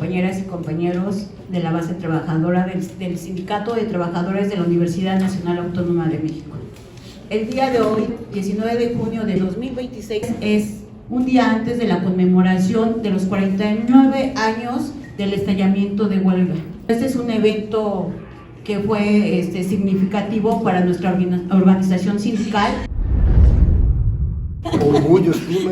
compañeras y compañeros de la base trabajadora del Sindicato de Trabajadores de la Universidad Nacional Autónoma de México. El día de hoy, 19 de junio de 2026, es un día antes de la conmemoración de los 49 años del estallamiento de huelga. Este es un evento que fue significativo para nuestra organización sindical. Orgullo, estima.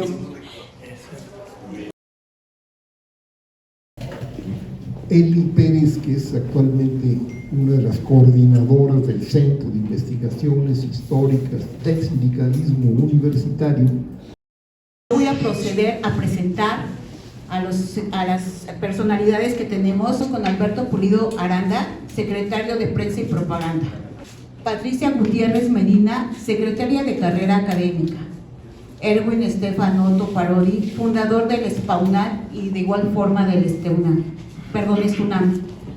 Eli Pérez, que es actualmente una de las coordinadoras del Centro de Investigaciones Históricas del Sindicalismo Universitario. Voy a proceder a presentar a las personalidades que tenemos, con Alberto Pulido Aranda, secretario de Prensa y Propaganda; Patricia Gutiérrez Medina, secretaria de Carrera Académica; Erwin Estefano Otto Parodi, fundador del SPAUNAL y de igual forma del STUNAM;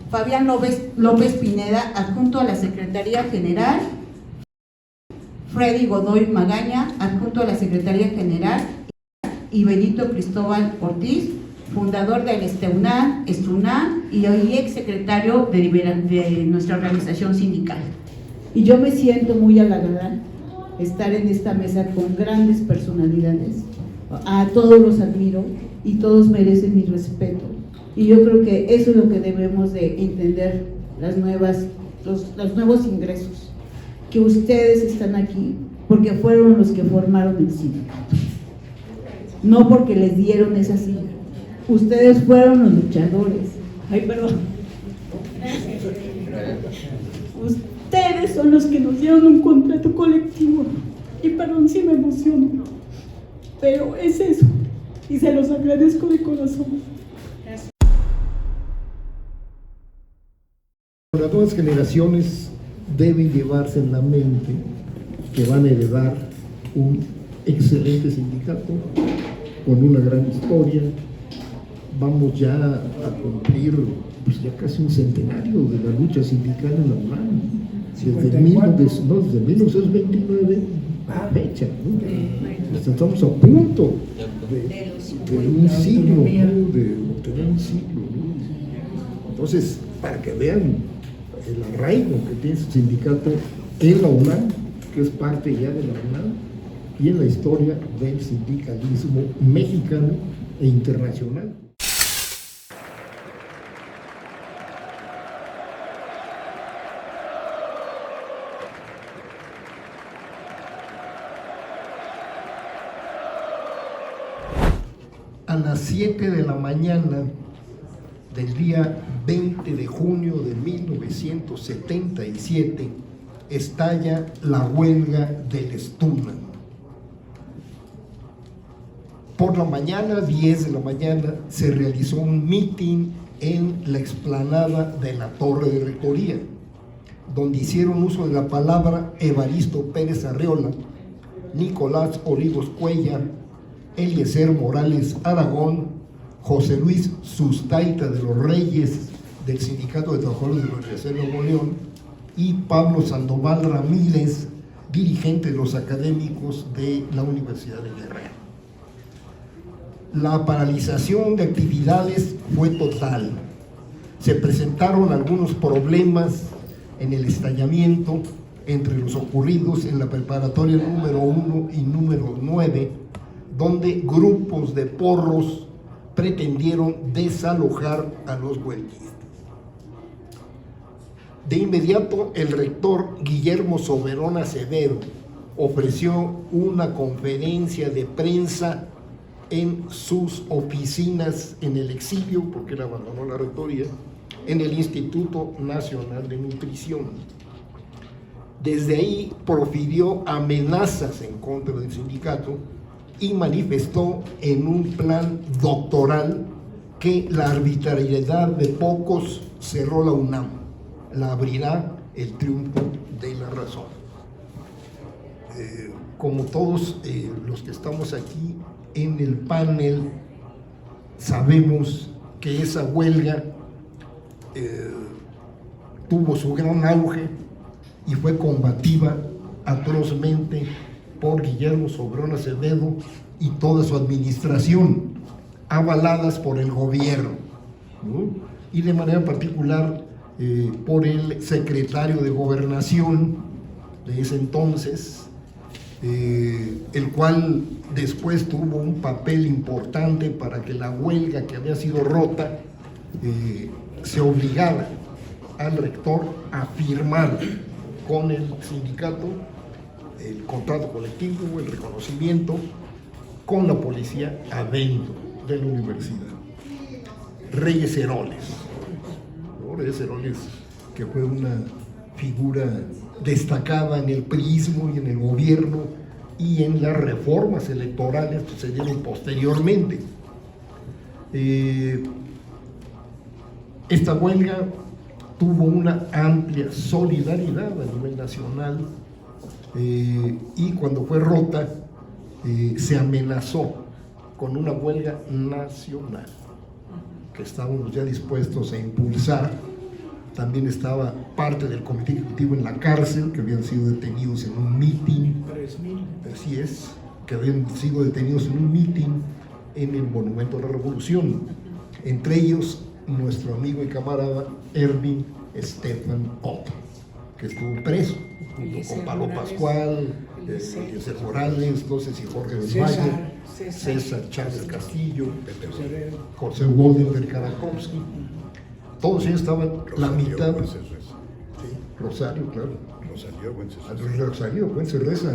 Fabián López Pineda, adjunto a la Secretaría General; Freddy Godoy Magaña, adjunto a la Secretaría General; y Benito Cristóbal Ortiz, fundador del STUNAM y hoy ex secretario de nuestra organización sindical. Y yo me siento muy halagada estar en esta mesa con grandes personalidades. A todos los admiro y todos merecen mi respeto. Y yo creo que eso es lo que debemos de entender los nuevos ingresos, que ustedes están aquí porque fueron los que formaron el sindicato, no porque les dieron esa silla. Ustedes fueron los luchadores. Ay, perdón. Ustedes son los que nos dieron un contrato colectivo. Y perdón si me emociono, pero es eso. Y se los agradezco de corazón. Las nuevas generaciones deben llevarse en la mente que van a heredar un excelente sindicato con una gran historia. Vamos ya a cumplir pues ya casi un centenario de la lucha sindical en la UNAM, desde 1929 a fecha, ¿no? Estamos a punto de un siglo, ¿no? De obtener un siglo, ¿no? Entonces, para que vean el arraigo que tiene ese sindicato en la UNAM, que es parte ya de la UNAM, y en la historia del sindicalismo mexicano e internacional. A las 7 de la mañana del día 20 de junio de 1977 estalla la huelga del STUNAM. Por la mañana, 10 de la mañana, se realizó un mitin en la explanada de la Torre de Rectoría, donde hicieron uso de la palabra Evaristo Pérez Arreola, Nicolás Olivos Cuellar, Eliezer Morales Aragón, José Luis Sustaita de los Reyes del Sindicato de Trabajadores de la Universidad de Nuevo León y Pablo Sandoval Ramírez, dirigente de los académicos de la Universidad de Guerrero. La paralización de actividades fue total. Se presentaron algunos problemas en el estallamiento entre los ocurridos en la preparatoria número 1 y número 9, donde grupos de porros pretendieron desalojar a los huelguistas. De inmediato, el rector Guillermo Soberón Acevedo ofreció una conferencia de prensa en sus oficinas en el exilio, porque él abandonó la rectoría, en el Instituto Nacional de Nutrición. Desde ahí profirió amenazas en contra del sindicato y manifestó en un plan doctoral que la arbitrariedad de pocos cerró la UNAM, la abrirá el triunfo de la razón. Como todos los que estamos aquí en el panel sabemos que esa huelga tuvo su gran auge y fue combativa atrozmente por Guillermo Soberón Acevedo y toda su administración, avaladas por el gobierno. ¿no? Y de manera particular por el secretario de Gobernación de ese entonces, el cual después tuvo un papel importante para que la huelga que había sido rota se obligara al rector a firmar con el sindicato el contrato colectivo, el reconocimiento con la policía adentro de la universidad. Reyes Heroles, ¿no? Reyes Heroles, que fue una figura destacada en el priismo y en el gobierno y en las reformas electorales que se dieron posteriormente. Esta huelga tuvo una amplia solidaridad a nivel nacional y cuando fue rota se amenazó con una huelga nacional que estábamos ya dispuestos a impulsar. También estaba parte del comité ejecutivo en la cárcel, que habían sido detenidos en un mitin. 3,000. Así es, que habían sido detenidos en un mitin en el Monumento a la Revolución. Entre ellos, nuestro amigo y camarada Erwin Stefan Otto, que estuvo preso, junto con Pablo Pascual, Eliezer Morales, no sé si Jorge del Valle, César Chávez Castillo, José Woldenberg Karakovsky. Todos ellos estaban la mitad. Rosario, claro. Rosario Wences-Reza,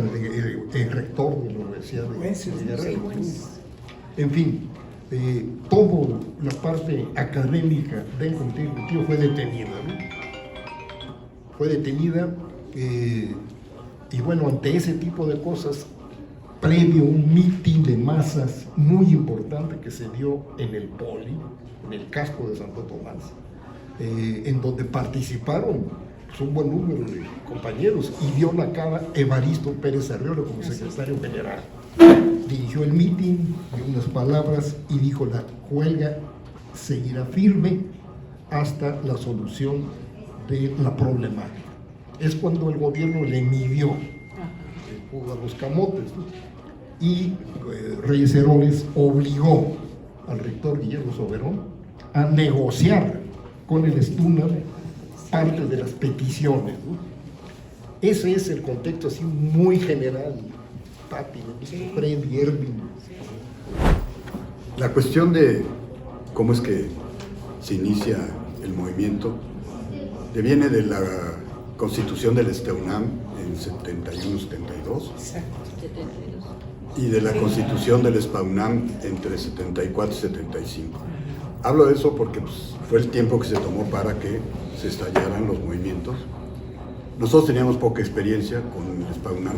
el rector de la Universidad de Guerrero. En fin, toda la parte académica del comité ejecutivo fue detenida, ¿no? Fue detenida y bueno, ante ese tipo de cosas, previo a un mitin de masas muy importante que se dio en el Poli, en el casco de Santo Tomás, en donde participaron pues, un buen número de compañeros, y dio la cara Evaristo Pérez Arreola como secretario general. Dirigió el mitin, dio unas palabras y dijo: la huelga seguirá firme hasta la solución de la problemática. Es cuando el gobierno le midió a los camotes, ¿no? Y Reyes Heroles obligó al rector Guillermo Soberón a negociar con el Estúnar parte de las peticiones, ¿no? Ese es el contexto así muy general, Pati, Freddy, Erwin. La cuestión de cómo es que se inicia el movimiento deviene de la constitución del STUNAM en 71-72 y de la constitución del SPAUNAM entre 74 y 75. Hablo de eso porque pues, fue el tiempo que se tomó para que se estallaran los movimientos. Nosotros teníamos poca experiencia con el SPAUNAM,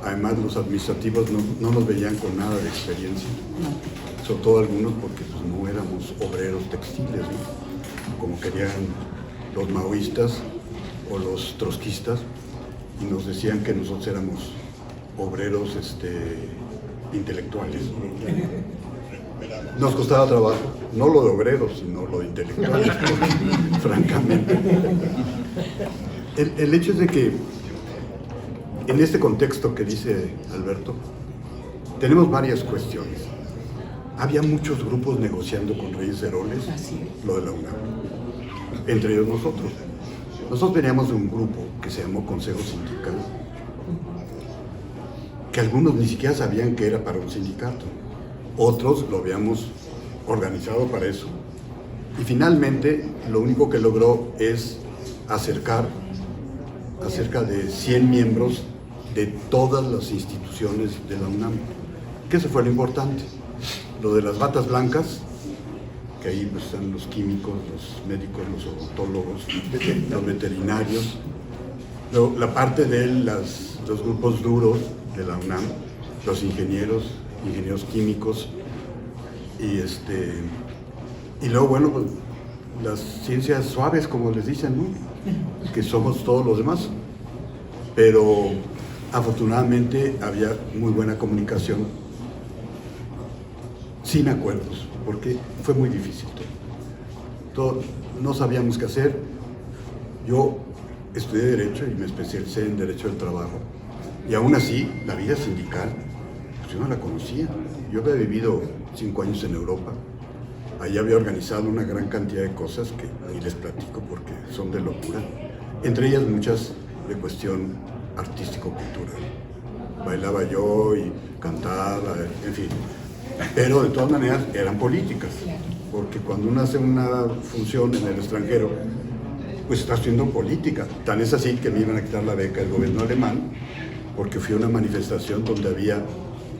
además los administrativos no nos veían con nada de experiencia, sobre todo algunos porque pues, no éramos obreros textiles, ¿no? Como querían los maoístas o los trotskistas, y nos decían que nosotros éramos obreros intelectuales. Nos costaba trabajo, no lo de obreros, sino lo de intelectuales, francamente. El hecho es de que en este contexto que dice Alberto, tenemos varias cuestiones. Había muchos grupos negociando con Reyes Heroles lo de la UNAM, entre ellos nosotros. Nosotros veníamos de un grupo que se llamó Consejo Sindical, que algunos ni siquiera sabían que era para un sindicato, otros lo habíamos organizado para eso. Y finalmente lo único que logró es acercar a cerca de 100 miembros de todas las instituciones de la UNAM, que eso fue lo importante. Lo de las batas blancas, que ahí pues, están los químicos, los médicos, los odontólogos, los veterinarios, luego, la parte de los grupos duros de la UNAM, los ingenieros químicos, y luego, bueno, pues, las ciencias suaves, como les dicen, ¿no? Que somos todos los demás. Pero afortunadamente había muy buena comunicación, sin acuerdos, porque fue muy difícil todo. No sabíamos qué hacer. Yo estudié Derecho y me especialicé en Derecho del Trabajo. Y aún así, la vida sindical, pues yo no la conocía. Yo había vivido 5 años en Europa Ahí había organizado una gran cantidad de cosas que ni les platico porque son de locura. Entre ellas muchas de cuestión artístico-cultural. Bailaba yo y cantaba, en fin. Pero de todas maneras eran políticas. Porque cuando uno hace una función en el extranjero, pues está haciendo política. Tan es así que me iban a quitar la beca del gobierno alemán porque fui a una manifestación donde había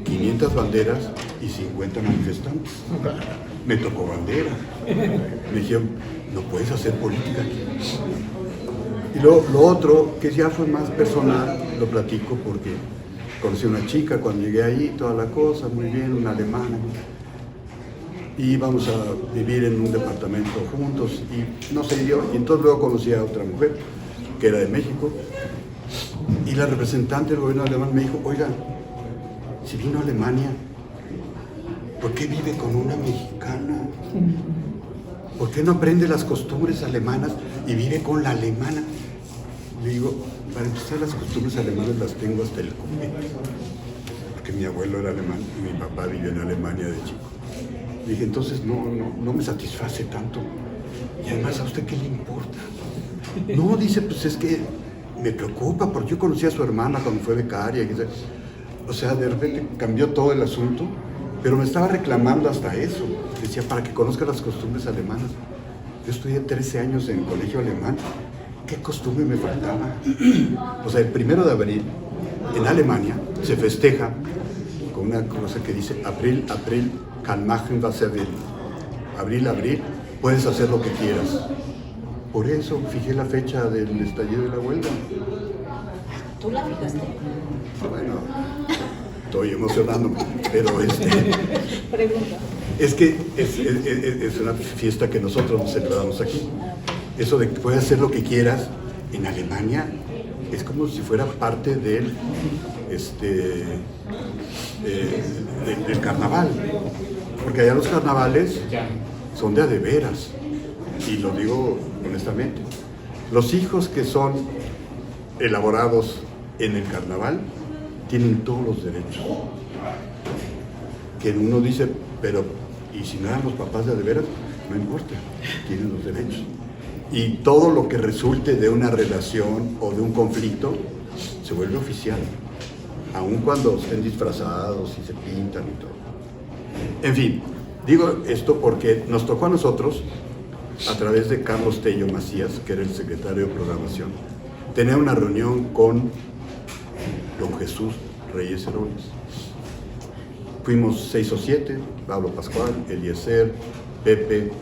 500 banderas y 50 manifestantes. Me tocó bandera. Me dijeron, no puedes hacer política aquí. Y lo otro, que ya fue más personal, lo platico porque conocí a una chica cuando llegué ahí, toda la cosa, muy bien, una alemana. Y íbamos a vivir en un departamento juntos y no se dio. Y entonces luego conocí a otra mujer que era de México. Y la representante del gobierno alemán me dijo, oiga, si vino a Alemania, ¿por qué vive con una mexicana? ¿Por qué no aprende las costumbres alemanas y vive con la alemana? Le digo, para empezar, las costumbres alemanas las tengo hasta el convento, porque mi abuelo era alemán y mi papá vivió en Alemania de chico. Le dije, entonces no me satisface tanto. Y además, ¿a usted qué le importa? No, dice, pues es que me preocupa, porque yo conocí a su hermana cuando fue becaria. O sea, de repente cambió todo el asunto, pero me estaba reclamando hasta eso. Decía, para que conozca las costumbres alemanas. Yo estudié 13 años en el colegio alemán. ¿Qué costumbre me faltaba? O sea, el 1 de abril, en Alemania, se festeja con una cosa que dice, April, kann machen, was will. Abril, puedes hacer lo que quieras. Por eso fijé la fecha del estallido de la huelga. ¿Tú la fijaste? Bueno, estoy emocionándome, pero Pregunta. es que es una fiesta que nosotros nos celebramos aquí. Eso de que puedes hacer lo que quieras en Alemania es como si fuera parte del carnaval, porque allá los carnavales son de a de veras, y lo digo honestamente. Los hijos que son elaborados en el carnaval tienen todos los derechos. Que uno dice, pero ¿y si no éramos papás de veras? No importa, tienen los derechos. Y todo lo que resulte de una relación o de un conflicto se vuelve oficial, aun cuando estén disfrazados y se pintan y todo. En fin, digo esto porque nos tocó a nosotros, a través de Carlos Tello Macías, que era el secretario de Programación, tener una reunión con don Jesús Reyes Heroles. Fuimos 6 o 7, Pablo Pascual, Eliezer, Pepe,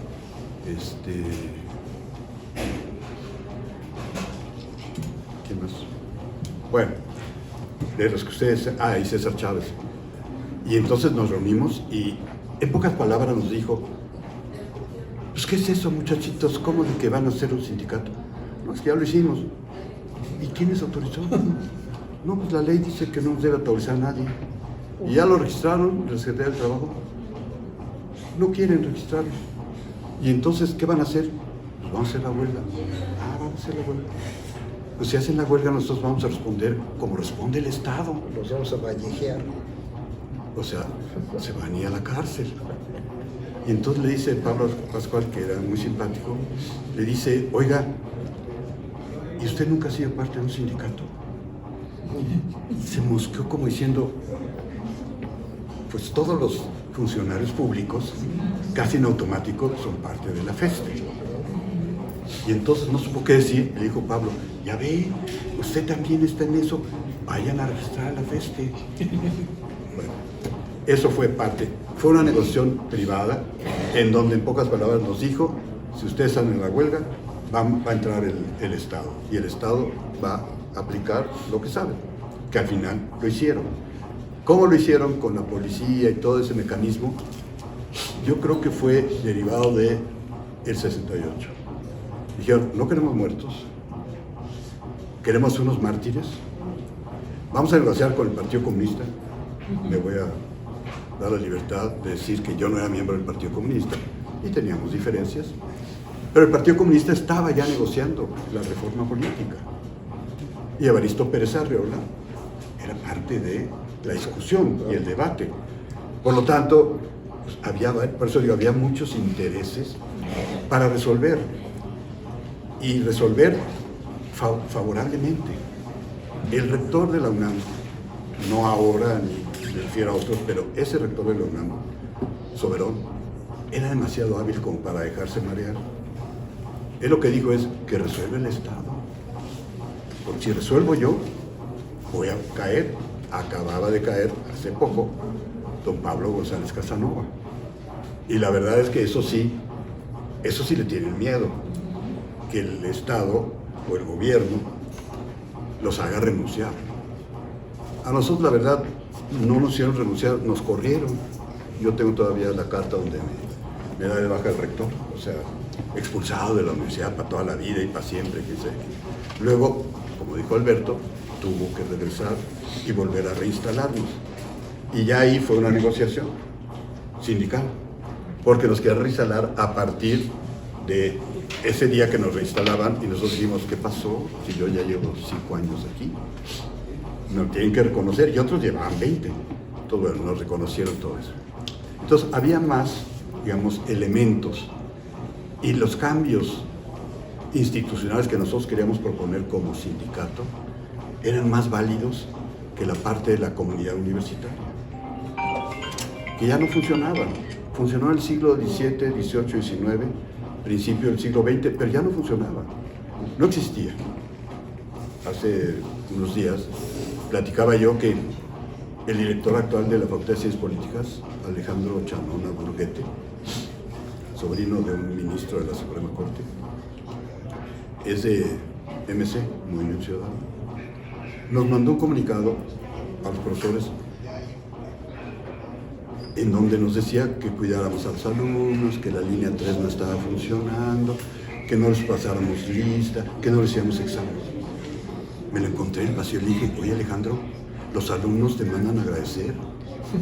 ¿quién más? Bueno, de los que ustedes, y César Chávez. Y entonces nos reunimos y en pocas palabras nos dijo, pues ¿qué es eso, muchachitos? ¿Cómo de que van a hacer un sindicato? No, es que ya lo hicimos. ¿Y quién les autorizó? No, pues la ley dice que no nos debe autorizar a nadie. Y ya lo registraron, la Secretaría del Trabajo. No quieren registrarlo. Y entonces, ¿qué van a hacer? Pues vamos a hacer la huelga. Van a hacer la huelga. Pues si hacen la huelga, nosotros vamos a responder como responde el Estado. Los vamos a vallejear. O sea, se van a ir a la cárcel. Y entonces le dice Pablo Pascual, que era muy simpático, le dice, oiga, ¿y usted nunca ha sido parte de un sindicato? Y se mosqueó como diciendo, pues todos los funcionarios públicos, casi en automático, son parte de la FESTE. Y entonces no supo qué decir, le dijo Pablo, ya ve, usted también está en eso, vayan a registrar a la FESTE. Bueno, eso fue parte, fue una negociación privada, en donde en pocas palabras nos dijo, si ustedes están en la huelga, va a entrar el Estado, y el Estado va a aplicar lo que sabe, que al final lo hicieron. ¿Cómo lo hicieron con la policía y todo ese mecanismo? Yo creo que fue derivado del 68. Dijeron, no queremos muertos, queremos unos mártires, vamos a negociar con el Partido Comunista, me voy a dar la libertad de decir que yo no era miembro del Partido Comunista y teníamos diferencias, pero el Partido Comunista estaba ya negociando la reforma política y Evaristo Pérez Arreola era parte de la discusión y el debate. Por lo tanto, pues por eso digo, había muchos intereses para resolver, y resolver favorablemente. El rector de la UNAM, no ahora ni me refiero a otros, pero ese rector de la UNAM, Soberón, era demasiado hábil como para dejarse marear. Él lo que dijo es que resuelve el Estado. Porque si resuelvo yo, voy a caer. Acababa de caer hace poco don Pablo González Casanova. Y la verdad es que eso sí le tienen miedo, que el Estado o el gobierno los haga renunciar. A nosotros, la verdad, no nos hicieron renunciar, nos corrieron. Yo tengo todavía la carta donde me da de baja el rector, o sea, expulsado de la universidad para toda la vida y para siempre, que sé. Luego, como dijo Alberto, tuvo que regresar y volver a reinstalarnos. Y ya ahí fue una negociación sindical, porque nos querían reinstalar a partir de ese día que nos reinstalaban, y nosotros dijimos, ¿qué pasó? Si yo ya llevo 5 años aquí. Nos tienen que reconocer, y otros llevaban 20. Entonces, bueno, nos reconocieron todo eso. Entonces, había más, digamos, elementos, y los cambios institucionales que nosotros queríamos proponer como sindicato eran más válidos que la parte de la comunidad universitaria, que ya no funcionaba. Funcionó en el siglo XVII, XVIII, XIX, principio del siglo XX, pero ya no funcionaba, no existía. Hace unos días platicaba yo que el director actual de la Facultad de Ciencias Políticas, Alejandro Chanona Burguete, sobrino de un ministro de la Suprema Corte, es de MC, Movimiento Ciudadano, nos mandó un comunicado a los profesores en donde nos decía que cuidáramos a los alumnos, que la línea 3 no estaba funcionando, que no les pasáramos lista, que no les hiciéramos exámenes. Me lo encontré en el pasillo y le dije, oye Alejandro, los alumnos te mandan a agradecer,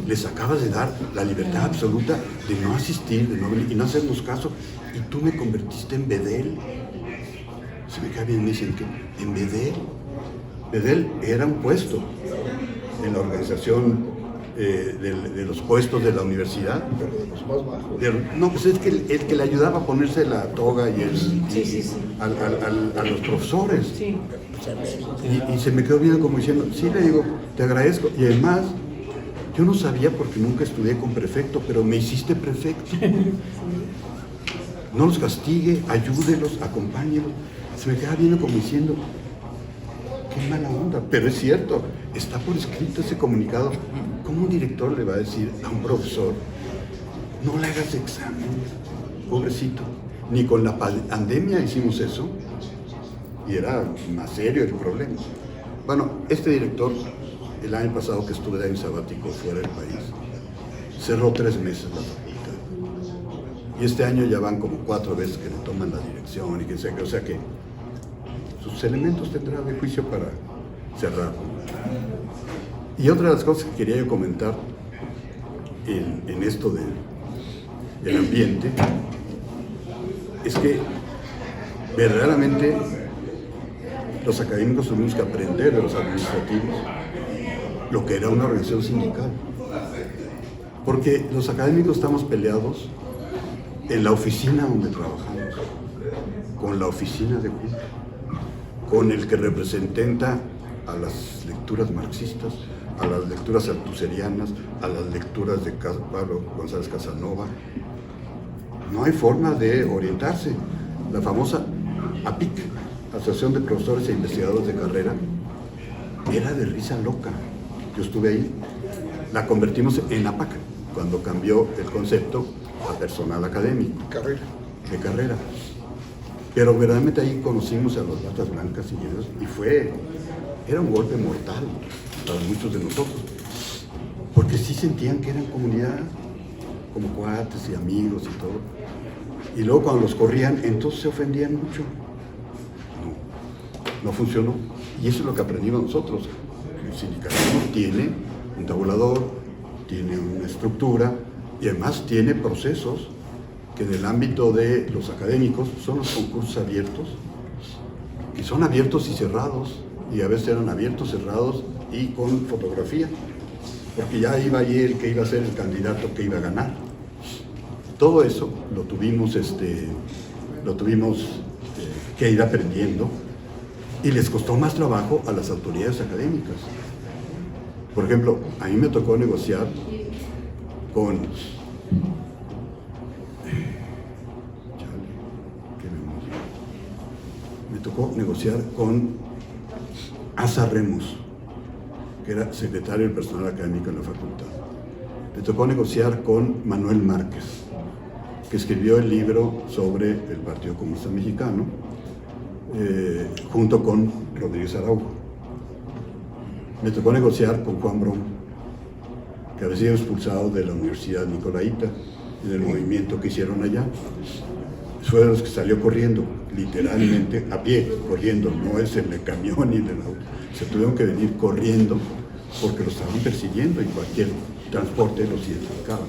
les acabas de dar la libertad absoluta de no asistir, de no venir y no hacernos caso, y tú me convertiste en bedel. Se me cae bien, me dicen que en bedel. Bedel era un puesto en la organización de los puestos de la universidad. Pero de los más bajos. No, pues es que el que le ayudaba a ponerse la toga y a los profesores. Sí. Y se me quedó viendo como diciendo, sí, le digo, te agradezco. Y además, yo no sabía porque nunca estudié con prefecto, pero me hiciste prefecto. No los castigue, ayúdelos, acompáñelos. Se me queda viendo como diciendo, qué mala onda, pero es cierto, está por escrito ese comunicado. ¿Cómo un director le va a decir a un profesor, no le hagas examen, pobrecito? Ni con la pandemia hicimos eso, y era más serio el problema. Bueno, este director, el año pasado que estuve de año sabático fuera del país, cerró 3 meses la facultad. Y este año ya van como 4 veces que le toman la dirección y que sea, o sea que sus elementos tendrá de juicio para cerrar. Y otra de las cosas que quería yo comentar en esto del ambiente es que verdaderamente los académicos tuvimos que aprender de los administrativos lo que era una organización sindical. Porque los académicos estamos peleados en la oficina donde trabajamos, con la oficina de junta, con el que representa a las lecturas marxistas, a las lecturas altuserianas, a las lecturas de Pablo González Casanova. No hay forma de orientarse. La famosa APIC, Asociación de Profesores e Investigadores de Carrera, era de risa loca. Yo estuve ahí. La convertimos en APAC, cuando cambió el concepto a personal académico. De carrera. Pero verdaderamente ahí conocimos a las batas blancas y era un golpe mortal para muchos de nosotros, porque sí sentían que eran comunidad, como cuates y amigos y todo. Y luego cuando los corrían, entonces se ofendían mucho. No funcionó. Y eso es lo que aprendimos nosotros. El sindicalismo tiene un tabulador, tiene una estructura y además tiene procesos que en el ámbito de los académicos son los concursos abiertos, y son abiertos y cerrados, y a veces eran abiertos, cerrados y con fotografía, porque ya iba ahí el que iba a ser el candidato que iba a ganar. Todo eso lo tuvimos que ir aprendiendo, y les costó más trabajo a las autoridades académicas. Por ejemplo, a mí me tocó negociar con... Me tocó negociar con Asa Remus, que era secretario del personal académico en la facultad. Me tocó negociar con Manuel Márquez, que escribió el libro sobre el Partido Comunista Mexicano, junto con Rodríguez Araujo. Me tocó negociar con Juan Brom, que había sido expulsado de la Universidad Nicolaita y del movimiento que hicieron allá. Fue de los que salió corriendo, literalmente, a pie, corriendo, no es en el camión ni en el auto. Se tuvieron que venir corriendo porque los estaban persiguiendo y cualquier transporte los identificaba.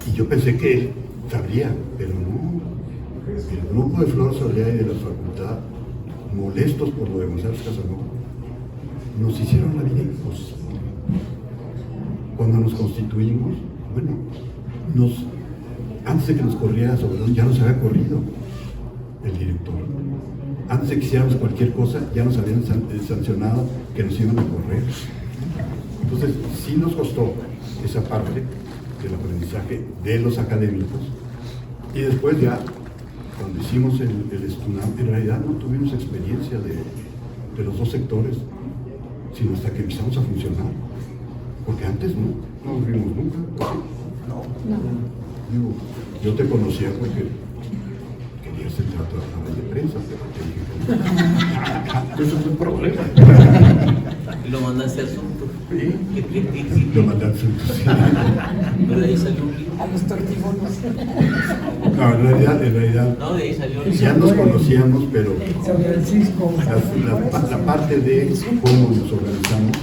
Y yo pensé que él sabría, pero no. El grupo de Flor Soler y de la facultad, molestos por lo de González Casanova, nos hicieron la vida imposible. Cuando nos constituimos, bueno, antes de que nos corriera Soberón, ya nos había corrido el director. Antes de que hiciéramos cualquier cosa, ya nos habían sancionado que nos iban a correr. Entonces, sí nos costó esa parte del aprendizaje de los académicos. Y después ya, cuando hicimos el STUNAM, en realidad no tuvimos experiencia de los dos sectores, sino hasta que empezamos a funcionar. Porque antes no nos vimos nunca. No. Digo, yo te conocía porque querías entrar a trabajar de prensa, pero te dije que no. Eso es un problema. Y lo mandaste a asunto. Sí. Lo mandé a asunto, sí. Pero de ahí salió un libro. A los tortibonos. No, en realidad, No, de ahí salió ya nos conocíamos, pero San Francisco. la parte de cómo nos organizamos,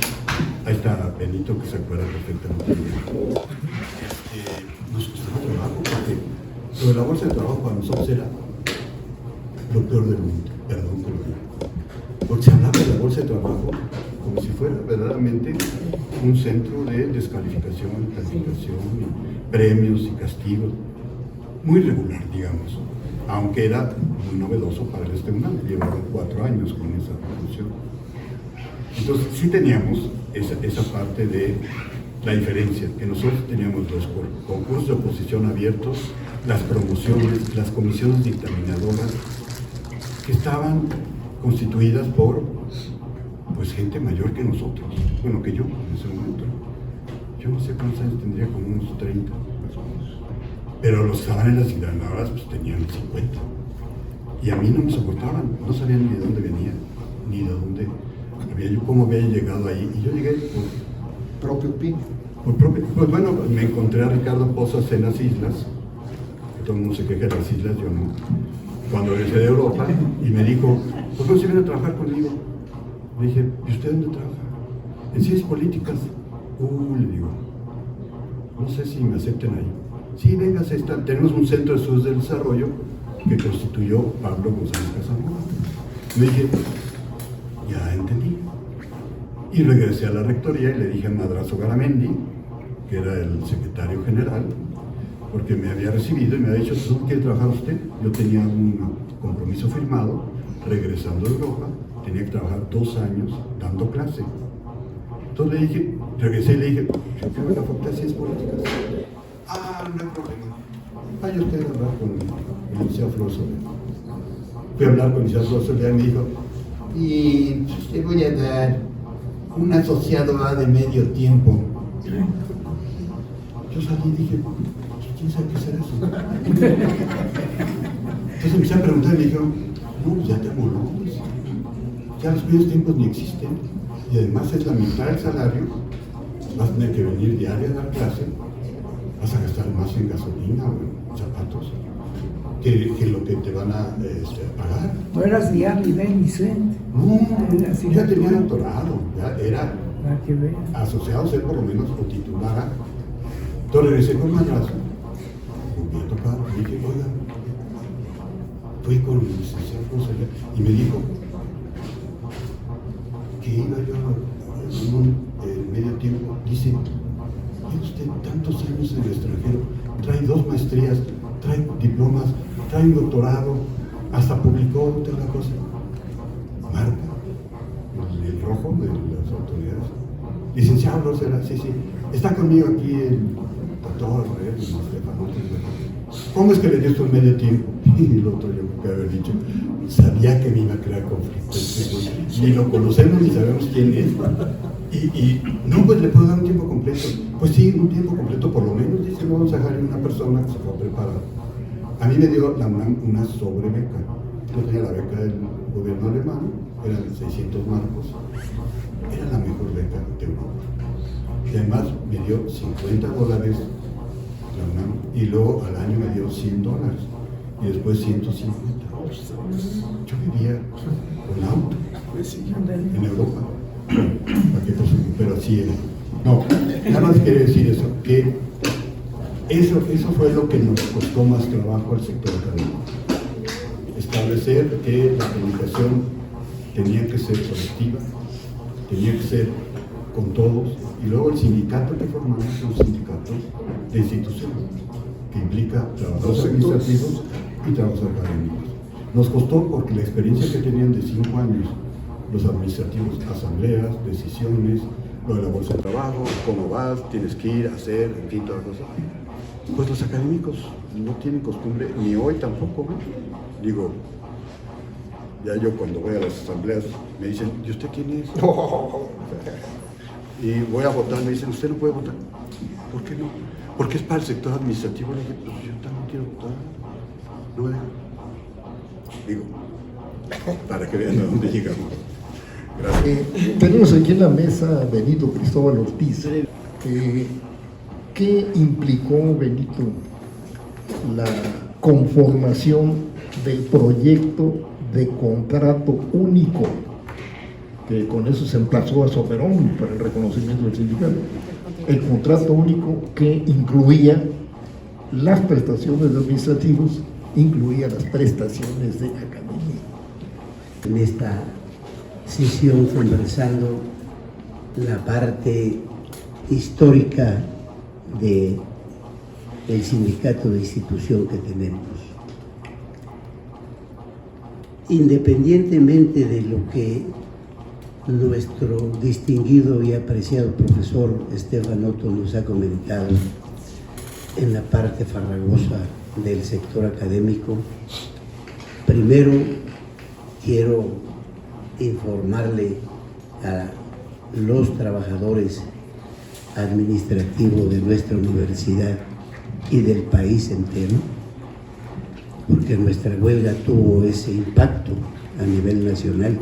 ahí está Benito, que se acuerda perfectamente bien. Nos costaba trabajo, porque lo de la bolsa de trabajo para nosotros era lo peor del mundo, perdón que lo diga. Porque se hablaba de la bolsa de trabajo como si fuera verdaderamente un centro de descalificación, calificación, premios y castigos, muy regular, digamos, aunque era muy novedoso para el STUNAM, llevaron 4 años con esa función. Entonces sí teníamos esa parte de la diferencia, que nosotros teníamos los concursos de oposición abiertos, las promociones, las comisiones dictaminadoras, que estaban constituidas por pues gente mayor que nosotros, bueno, que yo en ese momento. Yo no sé cuántos años tendría, como unos 30, pero los que estaban en las dictaminadoras pues tenían 50. Y a mí no me soportaban, no sabían ni de dónde venía, ni de dónde cómo había llegado ahí. Y yo llegué por Propio PIN. Pues bueno, me encontré a Ricardo Pozas en las islas, todo el mundo se queja de las islas, yo no. Cuando regresé de Europa y me dijo, ¿por qué no se viene a trabajar conmigo? Le dije, ¿y usted dónde trabaja? En ciencias políticas. Le digo, no sé si me acepten ahí. Sí, venga, tenemos un centro de estudios del desarrollo que constituyó Pablo González Casanova. Le dije, ya entendí. Y regresé a la rectoría y le dije a Madrazo Garamendi, que era el secretario general, porque me había recibido y me había dicho, ¿dónde quiere trabajar usted? Yo tenía un compromiso firmado, regresando a Europa, tenía que trabajar 2 años dando clase. Entonces le dije, regresé y le dije, yo quiero la facultad de ciencias políticas. No hay problema. Vaya usted a hablar con el licenciado Flor Soler. Fui a hablar con el licenciado Flor Soler y me dijo, y te voy a dar un asociado A de medio tiempo. Yo salí y dije, ¿quién sabe qué será eso? Entonces empecé a preguntar y me dijeron, no, pues ya te moló, ya los medios tiempos ni existen, y además es la mitad del salario, vas a tener que venir diario a dar clase, vas a gastar más en gasolina o en zapatos que lo que te van a pagar. No eras ni A, ni B, ni C. No, ya tenía doctorado, ya era Para que veas. asociado, ser por lo menos, o titulara. Entonces regresé con Madrazo, volví a tocar, y dije, oiga, fui con el licenciado Fonseca y me dijo que iba yo en medio tiempo. Dice, ¿tiene usted tantos años en el extranjero? trae 2 maestrías, trae diplomas, trae un doctorado, hasta publicó otra cosa. Marca el rojo de las autoridades. Licenciado Flor Cera, sí, está conmigo aquí el doctor Estefano. ¿Cómo es que le dio esto en medio tiempo? Y el otro, yo creo que haber dicho, sabía que me iba a crear conflictos. Ni lo conocemos ni sabemos quién es. Y no, pues le puedo dar un tiempo completo. Pues sí, un tiempo completo por lo menos. Dice, vamos a dejar una persona que se fue a preparar. A mí me dio la UNAM una sobrebeca. Yo tenía la beca del gobierno alemán, eran 600 marcos. Era la mejor beca de Europa. Y además me dio $50 la UNAM, y luego al año me dio $100 y después 150. Yo vivía con auto en Europa. Pero así era. No, nada más quiere decir eso, que eso fue lo que nos costó más trabajo al sector académico. Establecer que la comunicación tenía que ser colectiva, tenía que ser con todos, y luego el sindicato que formamos es un sindicato de institución que implica trabajadores administrativos y trabajadores académicos. Nos costó porque la experiencia que tenían de 5 años los administrativos, asambleas, decisiones, lo de la bolsa de trabajo, cómo vas, tienes que ir a hacer, en fin, todas las cosas. Pues los académicos no tienen costumbre, ni hoy tampoco, ¿no? Digo, ya yo cuando voy a las asambleas me dicen, ¿y usted quién es? Y voy a votar, me dicen, ¿usted no puede votar? ¿Por qué no? Porque es para el sector administrativo. Le dije, pues yo también quiero votar. No me dejan. Digo, para que vean a dónde llegamos. Gracias. Tenemos aquí en la mesa a Benito Cristóbal Ortiz. ¿Qué implicó, Benito, la conformación del proyecto de contrato único? Que con eso se emplazó a Soberón para el reconocimiento del sindicato. El contrato único que incluía las prestaciones de administrativos, incluía las prestaciones de academia. En esta sesión conversando la parte histórica del sindicato de institución que tenemos. Independientemente de lo que nuestro distinguido y apreciado profesor Estefano Otto nos ha comentado en la parte farragosa del sector académico, primero quiero informarle a los trabajadores administrativos de nuestra universidad y del país entero, porque nuestra huelga tuvo ese impacto a nivel nacional,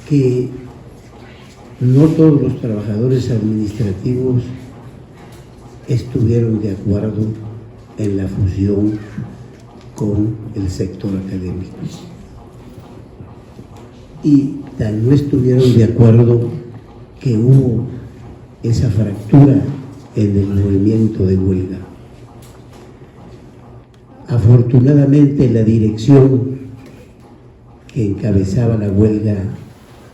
que no todos los trabajadores administrativos estuvieron de acuerdo en la fusión con el sector académico. Y tan no estuvieron de acuerdo que hubo esa fractura en el movimiento de huelga. Afortunadamente, la dirección que encabezaba la huelga,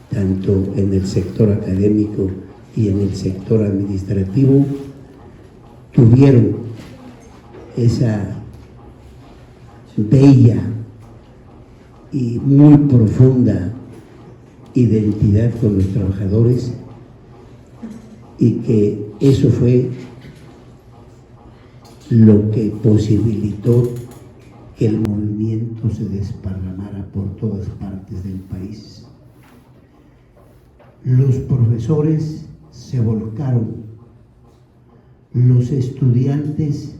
tanto en el sector académico y en el sector administrativo, tuvieron esa bella y muy profunda identidad con los trabajadores, y que eso fue lo que posibilitó que el movimiento se desparramara por todas partes del país. Los profesores se volcaron, los estudiantes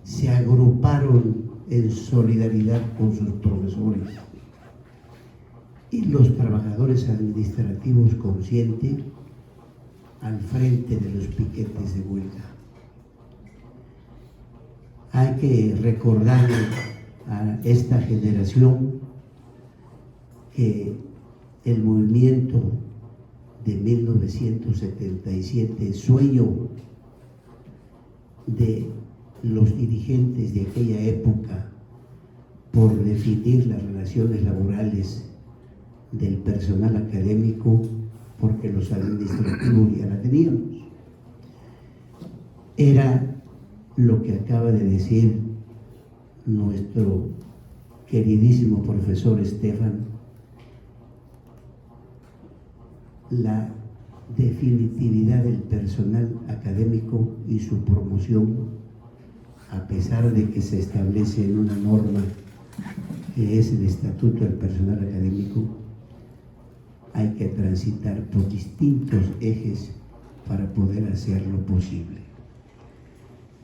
se agruparon en solidaridad con sus profesores, y los trabajadores administrativos conscientes al frente de los piquetes de huelga. Hay que recordar a esta generación que el movimiento de 1977, sueño de los dirigentes de aquella época por definir las relaciones laborales del personal académico, porque los administrativos ya la teníamos, era lo que acaba de decir nuestro queridísimo profesor Estefan, la definitividad del personal académico y su promoción, a pesar de que se establece en una norma que es el Estatuto del Personal Académico, hay que transitar por distintos ejes para poder hacerlo posible.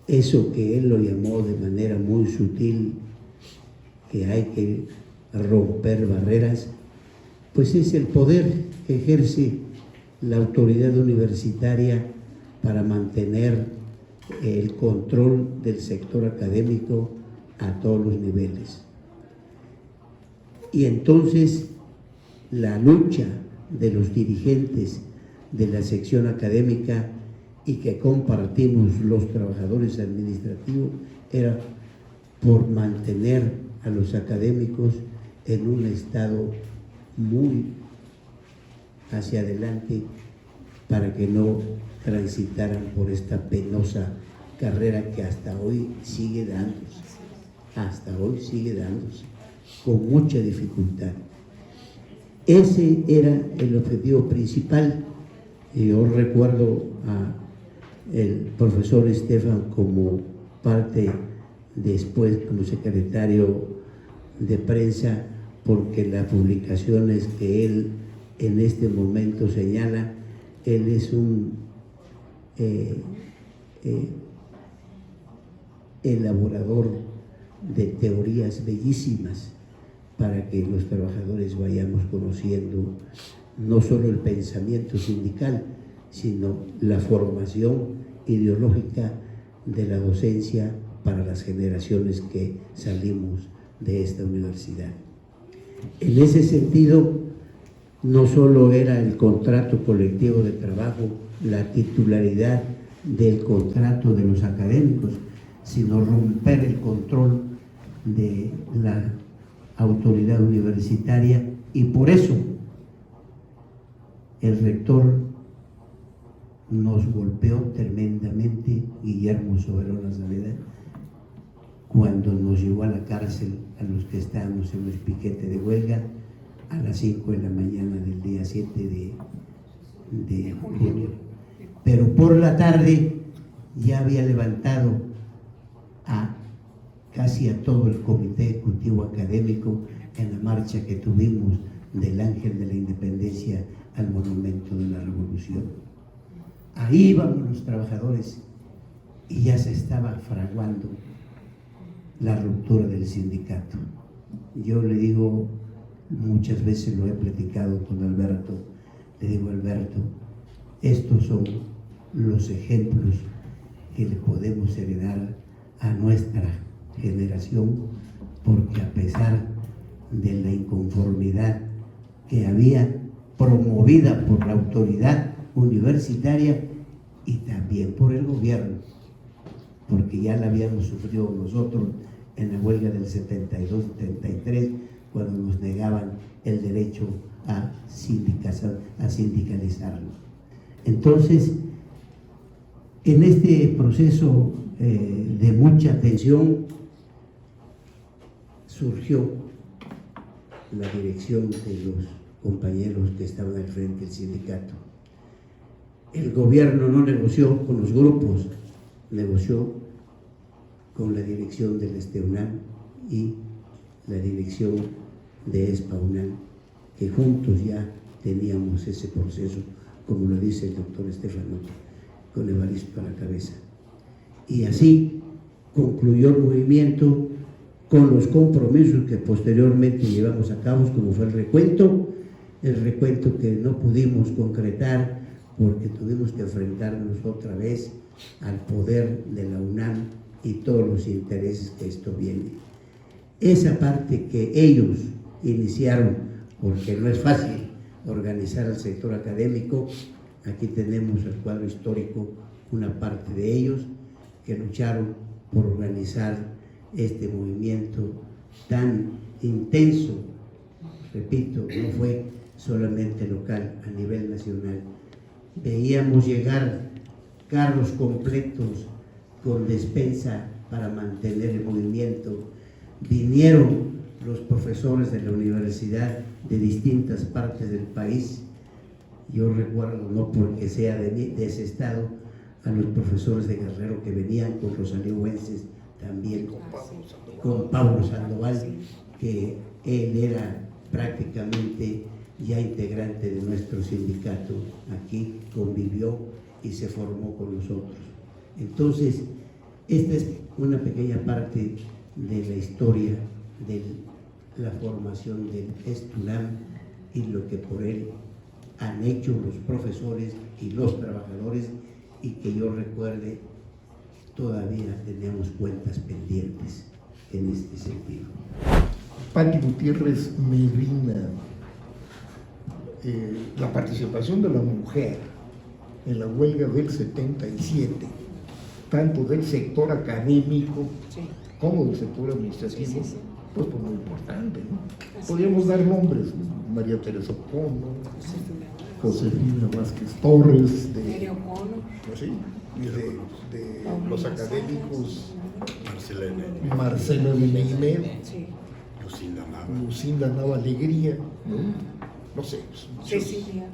Eso que él lo llamó de manera muy sutil, que hay que romper barreras, pues es el poder que ejerce la autoridad universitaria para mantener el control del sector académico a todos los niveles. Y entonces la lucha de los dirigentes de la sección académica y que compartimos los trabajadores administrativos era por mantener a los académicos en un estado muy hacia adelante para que no transitaran por esta penosa carrera que hasta hoy sigue dándose, con mucha dificultad. Ese era el objetivo principal. Yo recuerdo al profesor Estefan como parte, después como secretario de prensa, porque las publicaciones que él en este momento señala, él es un elaborador de teorías bellísimas para que los trabajadores vayamos conociendo no solo el pensamiento sindical, sino la formación ideológica de la docencia para las generaciones que salimos de esta universidad. En ese sentido, no solo era el contrato colectivo de trabajo, la titularidad del contrato de los académicos, sino romper el control de la autoridad universitaria, y por eso el rector nos golpeó tremendamente, Guillermo Soberón Saavedra, cuando nos llevó a la cárcel a los que estábamos en el piquete de huelga a las 5 de la mañana del día 7 de junio. Pero por la tarde ya había levantado casi a todo el comité ejecutivo académico en la marcha que tuvimos del Ángel de la Independencia al Monumento de la Revolución. Ahí íbamos los trabajadores y ya se estaba fraguando la ruptura del sindicato. Yo le digo, muchas veces lo he platicado con Alberto, le digo, Alberto, estos son los ejemplos que le podemos heredar a nuestra generación, porque a pesar de la inconformidad que había promovida por la autoridad universitaria y también por el gobierno, porque ya la habíamos sufrido nosotros en la huelga del 72-73, cuando nos negaban el derecho a sindicalizarlo. Entonces, en este proceso de mucha tensión, surgió la dirección de los compañeros que estaban al frente del sindicato. El gobierno no negoció con los grupos, negoció con la dirección del STEUNAM y la dirección de ESPA-UNAM, que juntos ya teníamos ese proceso, como lo dice el doctor Estefano, con Evaristo a la cabeza. Y así concluyó el movimiento con los compromisos que posteriormente llevamos a cabo, como fue el recuento que no pudimos concretar porque tuvimos que enfrentarnos otra vez al poder de la UNAM y todos los intereses que esto viene. Esa parte que ellos iniciaron, porque no es fácil organizar al sector académico, aquí tenemos el cuadro histórico, una parte de ellos que lucharon por organizar este movimiento tan intenso. Repito, no fue solamente local, a nivel nacional. Veíamos llegar carros completos con despensa para mantener el movimiento. Vinieron los profesores de la universidad de distintas partes del país. Yo recuerdo, no porque sea de ese estado, a los profesores de Guerrero que venían con los alihuenses también, con Pablo Sandoval, que él era prácticamente ya integrante de nuestro sindicato aquí, convivió y se formó con nosotros. Entonces, esta es una pequeña parte de la historia de la formación del STUNAM y lo que por él han hecho los profesores y los trabajadores, y que yo recuerde, todavía tenemos cuentas pendientes en este sentido. Pati Gutiérrez Medina, la participación de la mujer en la huelga del 77, tanto del sector académico como del sector administrativo, pues muy importante, ¿no? Podríamos dar nombres, ¿no? María Teresa Opono, Josefina Vázquez Torres, pues sí, y de los académicos Marcela de Neymer, Lucinda Nava Alegría, no sé, Cecilia,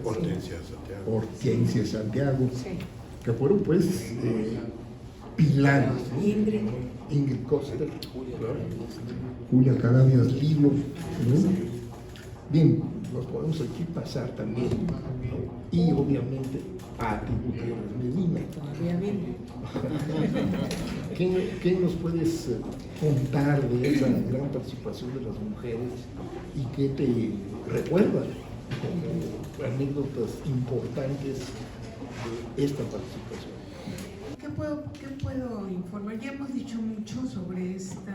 Hortensia Santiago, que fueron pues pilares, ¿no? Ingrid Coster, Julia Cadavias Lilo, ¿no? Bien, los podemos aquí pasar también, ¿no? Y obviamente Pati Gutiérrez Medina. ¿Qué nos puedes contar de esa gran participación de las mujeres y qué te recuerdan como anécdotas importantes de esta participación? ¿Qué puedo informar? Ya hemos dicho mucho sobre este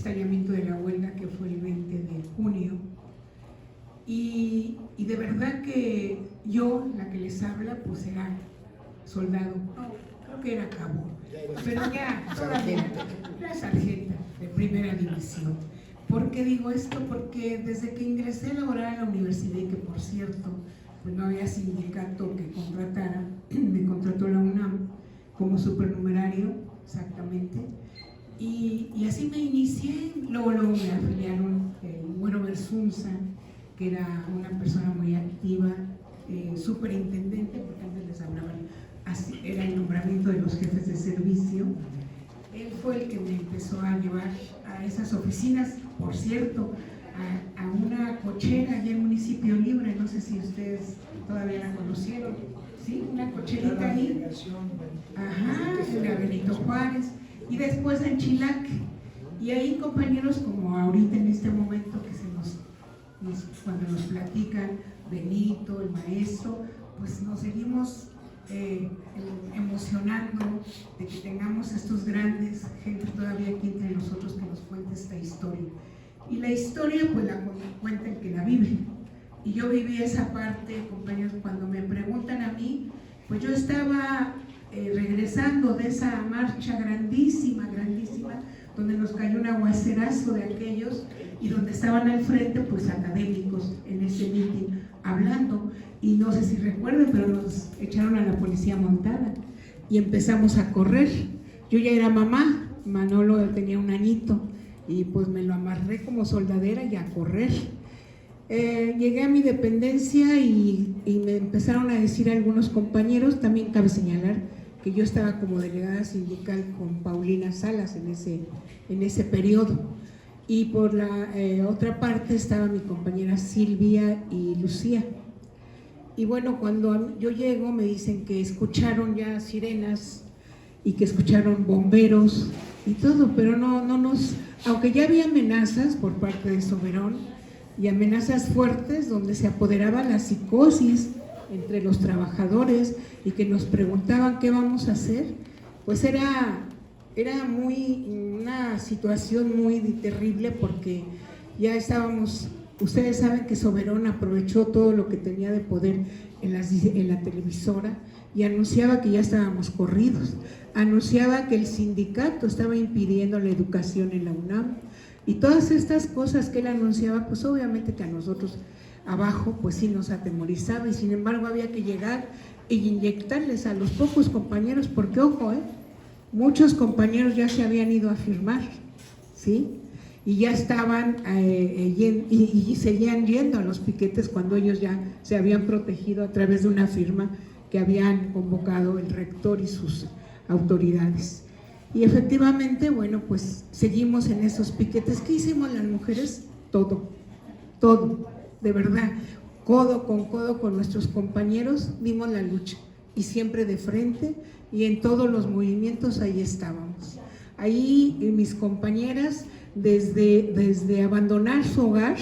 hallamiento de la huelga que fue el 20 de junio. Y de verdad que yo, la que les habla, pues era soldado, no, creo que era cabo, pero ya todavía era sargenta de primera división. ¿Por qué digo esto? Porque desde que ingresé a laborar a la universidad, y que por cierto, pues no había sindicato que contratara, me contrató la UNAM como supernumerario, exactamente, y así me inicié. Luego me afiliaron Bueno Versunza, que era una persona muy activa, superintendente, porque antes les hablaban, así, era el nombramiento de los jefes de servicio. Él fue el que me empezó a llevar a esas oficinas, por cierto, a una cochera allá en Municipio Libre, no sé si ustedes todavía la conocieron, ¿sí? Una cocherita ahí, en la Benito Juárez, y después en Chilac. Y ahí compañeros como ahorita en este momento que cuando nos platican Benito, el maestro, pues nos seguimos emocionando de que tengamos estos grandes gente todavía aquí entre nosotros que nos cuente esta historia. Y la historia pues la cuenta el que la vive. Y yo viví esa parte, compañeros, cuando me preguntan a mí, pues yo estaba regresando de esa marcha grandísima, donde nos cayó un aguacerazo de aquellos, y donde estaban al frente pues académicos en ese mitin hablando, y no sé si recuerdan, pero nos echaron a la policía montada y empezamos a correr. Yo ya era mamá, Manolo tenía un añito, y pues me lo amarré como soldadera y a correr. Llegué a mi dependencia y me empezaron a decir algunos compañeros, también cabe señalar que yo estaba como delegada sindical con Paulina Salas en ese periodo, y por la otra parte estaba mi compañera Silvia y Lucía. Y bueno, cuando yo llego me dicen que escucharon ya sirenas y que escucharon bomberos y todo, pero no nos, aunque ya había amenazas por parte de Soberón y amenazas fuertes donde se apoderaba la psicosis entre los trabajadores y que nos preguntaban qué vamos a hacer, pues era una situación muy terrible, porque ya estábamos, ustedes saben que Soberón aprovechó todo lo que tenía de poder en la televisora y anunciaba que ya estábamos corridos, anunciaba que el sindicato estaba impidiendo la educación en la UNAM, y todas estas cosas que él anunciaba, pues obviamente que a nosotros abajo, pues sí nos atemorizaba, y sin embargo había que llegar e inyectarles a los pocos compañeros, porque ojo, muchos compañeros ya se habían ido a firmar, ¿sí? Y ya estaban y seguían yendo a los piquetes cuando ellos ya se habían protegido a través de una firma que habían convocado el rector y sus autoridades. Y efectivamente, bueno, pues seguimos en esos piquetes. ¿Qué hicimos las mujeres? Todo, de verdad, codo con nuestros compañeros, dimos la lucha, y siempre de frente, y en todos los movimientos ahí estábamos. Ahí mis compañeras, desde abandonar su hogar,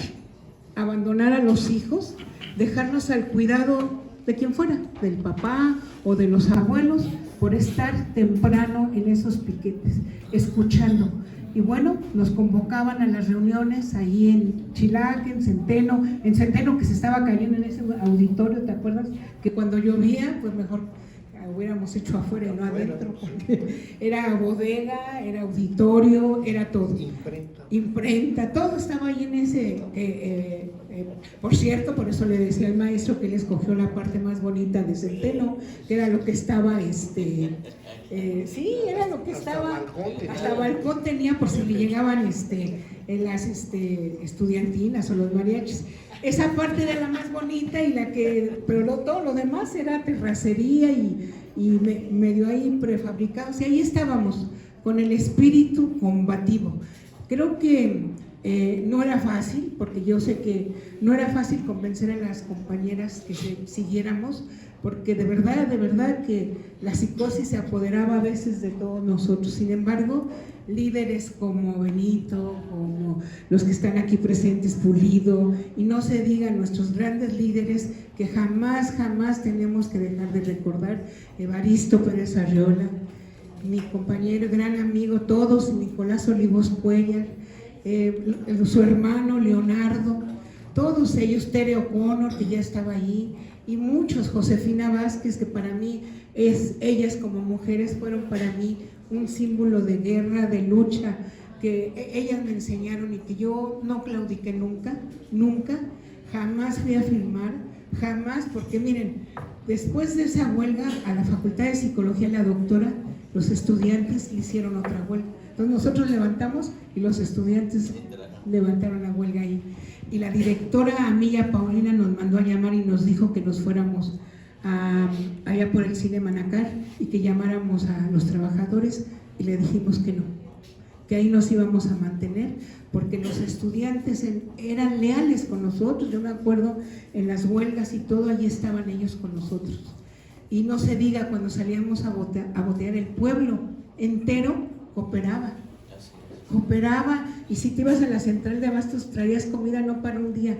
abandonar a los hijos, dejarnos al cuidado de quien fuera, del papá o de los abuelos, por estar temprano en esos piquetes, escuchando. Y bueno, nos convocaban a las reuniones ahí en Chilac, en Centeno que se estaba cayendo en ese auditorio, ¿te acuerdas? Que cuando llovía, pues mejor hubiéramos hecho afuera y no adentro, porque era bodega, era auditorio, era todo. Imprenta, todo estaba ahí en ese, por cierto, por eso le decía al maestro que él escogió la parte más bonita de Centeno, que era lo que estaba, sí, era lo que estaba, hasta balcón tenía por si le llegaban en las estudiantinas o los mariachis. Esa parte era la más bonita, y pero todo lo demás era terracería y medio ahí prefabricados, y ahí estábamos con el espíritu combativo. Creo que no era fácil, porque yo sé que no era fácil convencer a las compañeras que siguiéramos, porque de verdad que la psicosis se apoderaba a veces de todos nosotros. Sin embargo, líderes como Benito, como los que están aquí presentes, Pulido, y no se digan nuestros grandes líderes que jamás tenemos que dejar de recordar, Evaristo Pérez Arreola, mi compañero, gran amigo, todos, Nicolás Olivos Cuellar, su hermano Leonardo, todos ellos, Tere O'Connor, que ya estaba ahí, y muchos, Josefina Vázquez, que para mí, ellas como mujeres fueron para mí un símbolo de guerra, de lucha, que ellas me enseñaron y que yo no claudiqué nunca, jamás fui a firmar, jamás, porque miren, después de esa huelga a la Facultad de Psicología, la doctora, los estudiantes le hicieron otra huelga. Entonces nosotros levantamos y los estudiantes levantaron la huelga ahí. Y la directora Amilla Paulina nos mandó a llamar y nos dijo que nos fuéramos allá por el Cine Manacar y que llamáramos a los trabajadores, y le dijimos que no, que ahí nos íbamos a mantener, porque los estudiantes eran leales con nosotros. Yo me acuerdo en las huelgas y todo, allí estaban ellos con nosotros. Y no se diga cuando salíamos a botear, el pueblo entero cooperaba, y si te ibas a la central de abastos traías comida no para un día,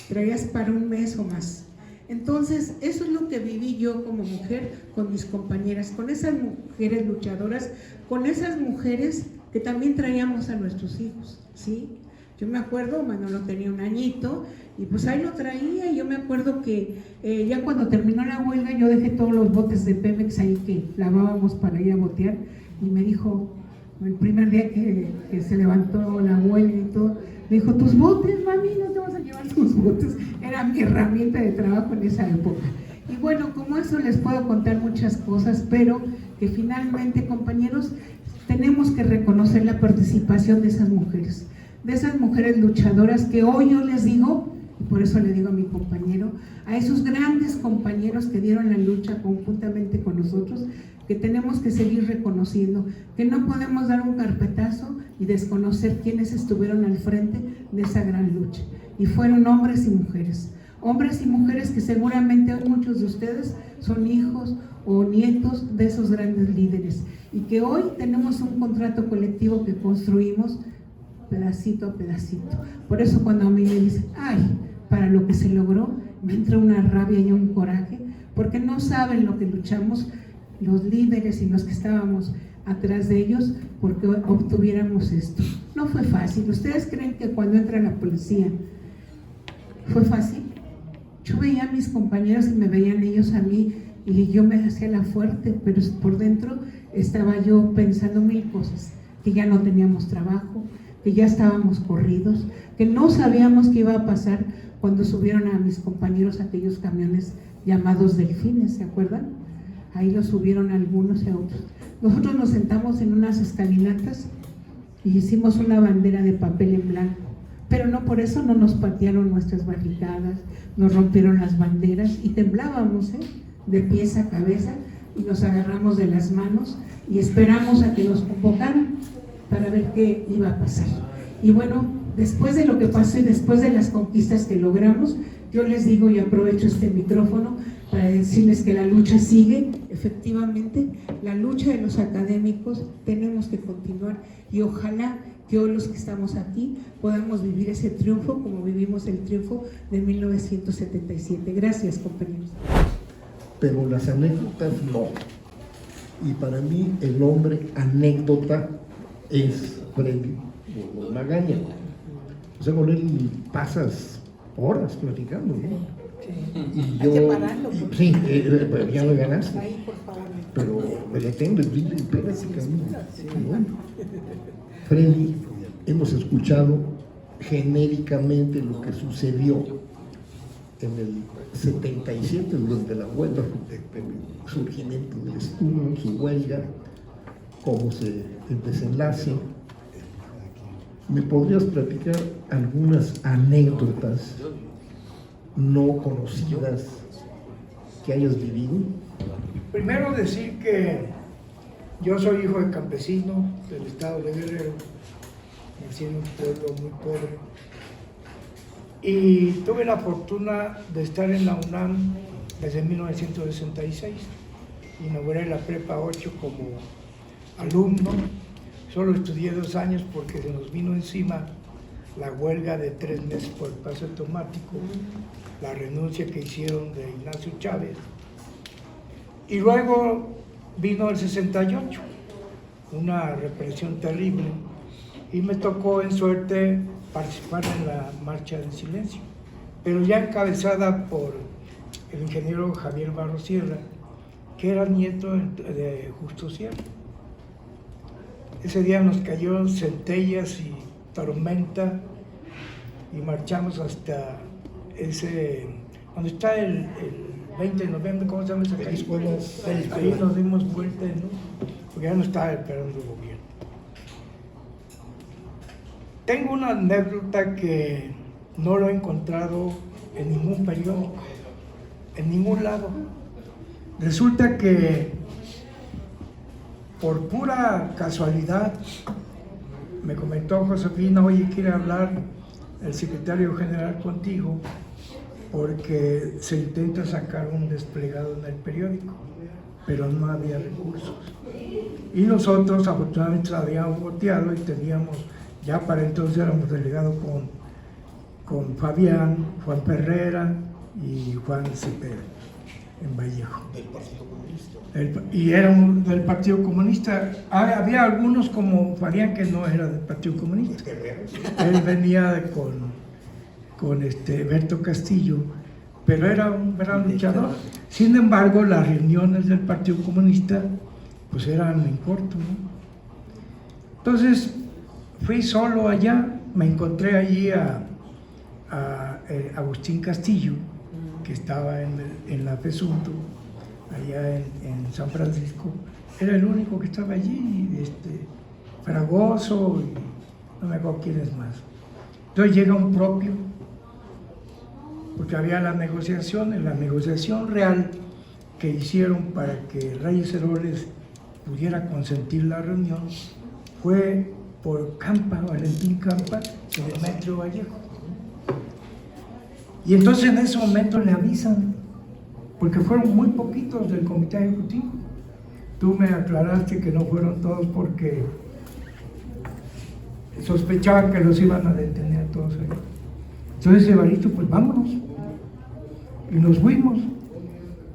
traías para un mes o más. Entonces eso es lo que viví yo como mujer con mis compañeras, con esas mujeres luchadoras, con esas mujeres que también traíamos a nuestros hijos, ¿sí? Yo me acuerdo, Manolo tenía 1 añito y pues ahí lo traía, y yo me acuerdo que ya cuando terminó la huelga yo dejé todos los botes de Pemex ahí que lavábamos para ir a botear, y me dijo, el primer día que se levantó la huelga y todo, me dijo, tus botes, mami, no te vas a llevar tus botes. Era mi herramienta de trabajo en esa época. Y bueno, como eso les puedo contar muchas cosas, pero que finalmente, compañeros, tenemos que reconocer la participación de esas mujeres luchadoras, que hoy yo les digo, y por eso le digo a mi compañero, a esos grandes compañeros que dieron la lucha conjuntamente con nosotros, que tenemos que seguir reconociendo, que no podemos dar un carpetazo y desconocer quiénes estuvieron al frente de esa gran lucha. Y fueron hombres y mujeres que seguramente muchos de ustedes son hijos o nietos de esos grandes líderes, y que hoy tenemos un contrato colectivo que construimos pedacito a pedacito. Por eso cuando a mí me dicen, ay, para lo que se logró, me entra una rabia y un coraje, porque no saben lo que luchamos los líderes y los que estábamos atrás de ellos porque obtuviéramos esto. No fue fácil. ¿Ustedes creen que cuando entra la policía fue fácil? Yo veía a mis compañeros y me veían ellos a mí, y yo me hacía la fuerte, pero por dentro estaba yo pensando 1000 cosas, que ya no teníamos trabajo, que ya estábamos corridos, que no sabíamos qué iba a pasar cuando subieron a mis compañeros a aquellos camiones llamados delfines, ¿se acuerdan? Ahí los subieron algunos y a otros. Nosotros nos sentamos en unas escalinatas y hicimos una bandera de papel en blanco, pero no por eso no nos patearon nuestras barricadas, nos rompieron las banderas y temblábamos, de pies a cabeza, y nos agarramos de las manos y esperamos a que nos convocaran para ver qué iba a pasar. Y bueno, después de lo que pasó y después de las conquistas que logramos, yo les digo y aprovecho este micrófono para decirles que la lucha sigue. Efectivamente, la lucha de los académicos tenemos que continuar y ojalá que hoy los que estamos aquí podamos vivir ese triunfo como vivimos el triunfo de 1977. Gracias, compañeros. Pero las anécdotas no. Y para mí el hombre anécdota es Freddy Godoy Magaña. O sea, con él pasas horas platicando, ¿no? Y yo, sí, ya lo ganaste. Pero me detengo y dile, espérate, camino. Bueno, Freddy, hemos escuchado genéricamente lo que sucedió en el 77, durante la huelga, el surgimiento del estudio, su huelga, cómo el desenlace. ¿Me podrías platicar algunas anécdotas no conocidas que hayas vivido? Primero decir que yo soy hijo de campesino del estado de Guerrero, nací en un pueblo muy pobre y tuve la fortuna de estar en la UNAM desde 1966. Inauguré la Prepa 8 como alumno. Solo estudié 2 años porque se nos vino encima la huelga de 3 meses por el paso automático, la renuncia que hicieron de Ignacio Chávez. Y luego vino el 68, una represión terrible, y me tocó en suerte participar en la Marcha del Silencio, pero ya encabezada por el ingeniero Javier Barros Sierra, que era nieto de Justo Sierra. Ese día nos cayeron centellas y tormenta y marchamos hasta ese, donde está el 20 de noviembre, ¿cómo se llama esa calle? Ahí nos dimos vuelta, ¿no? Porque ya no estaba esperando el gobierno. Tengo una anécdota que no lo he encontrado en ningún periódico, en ningún lado. Resulta que por pura casualidad me comentó Josefina, oye, quiere hablar el secretario general contigo porque se intenta sacar un desplegado en el periódico, pero no había recursos. Y nosotros afortunadamente habíamos volteado y teníamos, ya para entonces éramos delegados con Fabián, Juan Perrera y Juan Cepeda en Vallejo. Del Partido Comunista. Y era del Partido Comunista. Había algunos como Fabián que no era del Partido Comunista. Él venía con Berto Castillo, pero era un gran luchador. Sin embargo, las reuniones del Partido Comunista pues eran en corto, ¿no? Entonces fui solo allá, me encontré allí a Agustín Castillo, que estaba en la FESUNTO, allá en San Francisco. Era el único que estaba allí, Fragoso, y no me acuerdo quién es más. Entonces llega un propio, porque había la negociación real que hicieron para que Reyes Heroles pudiera consentir la reunión, fue por Campa, Valentín Campa y Demetrio Vallejo. Y entonces en ese momento le avisan, porque fueron muy poquitos del comité ejecutivo. Tú me aclaraste que no fueron todos porque sospechaban que los iban a detener todos ahí. Entonces Evaristo, pues vámonos. Y nos fuimos.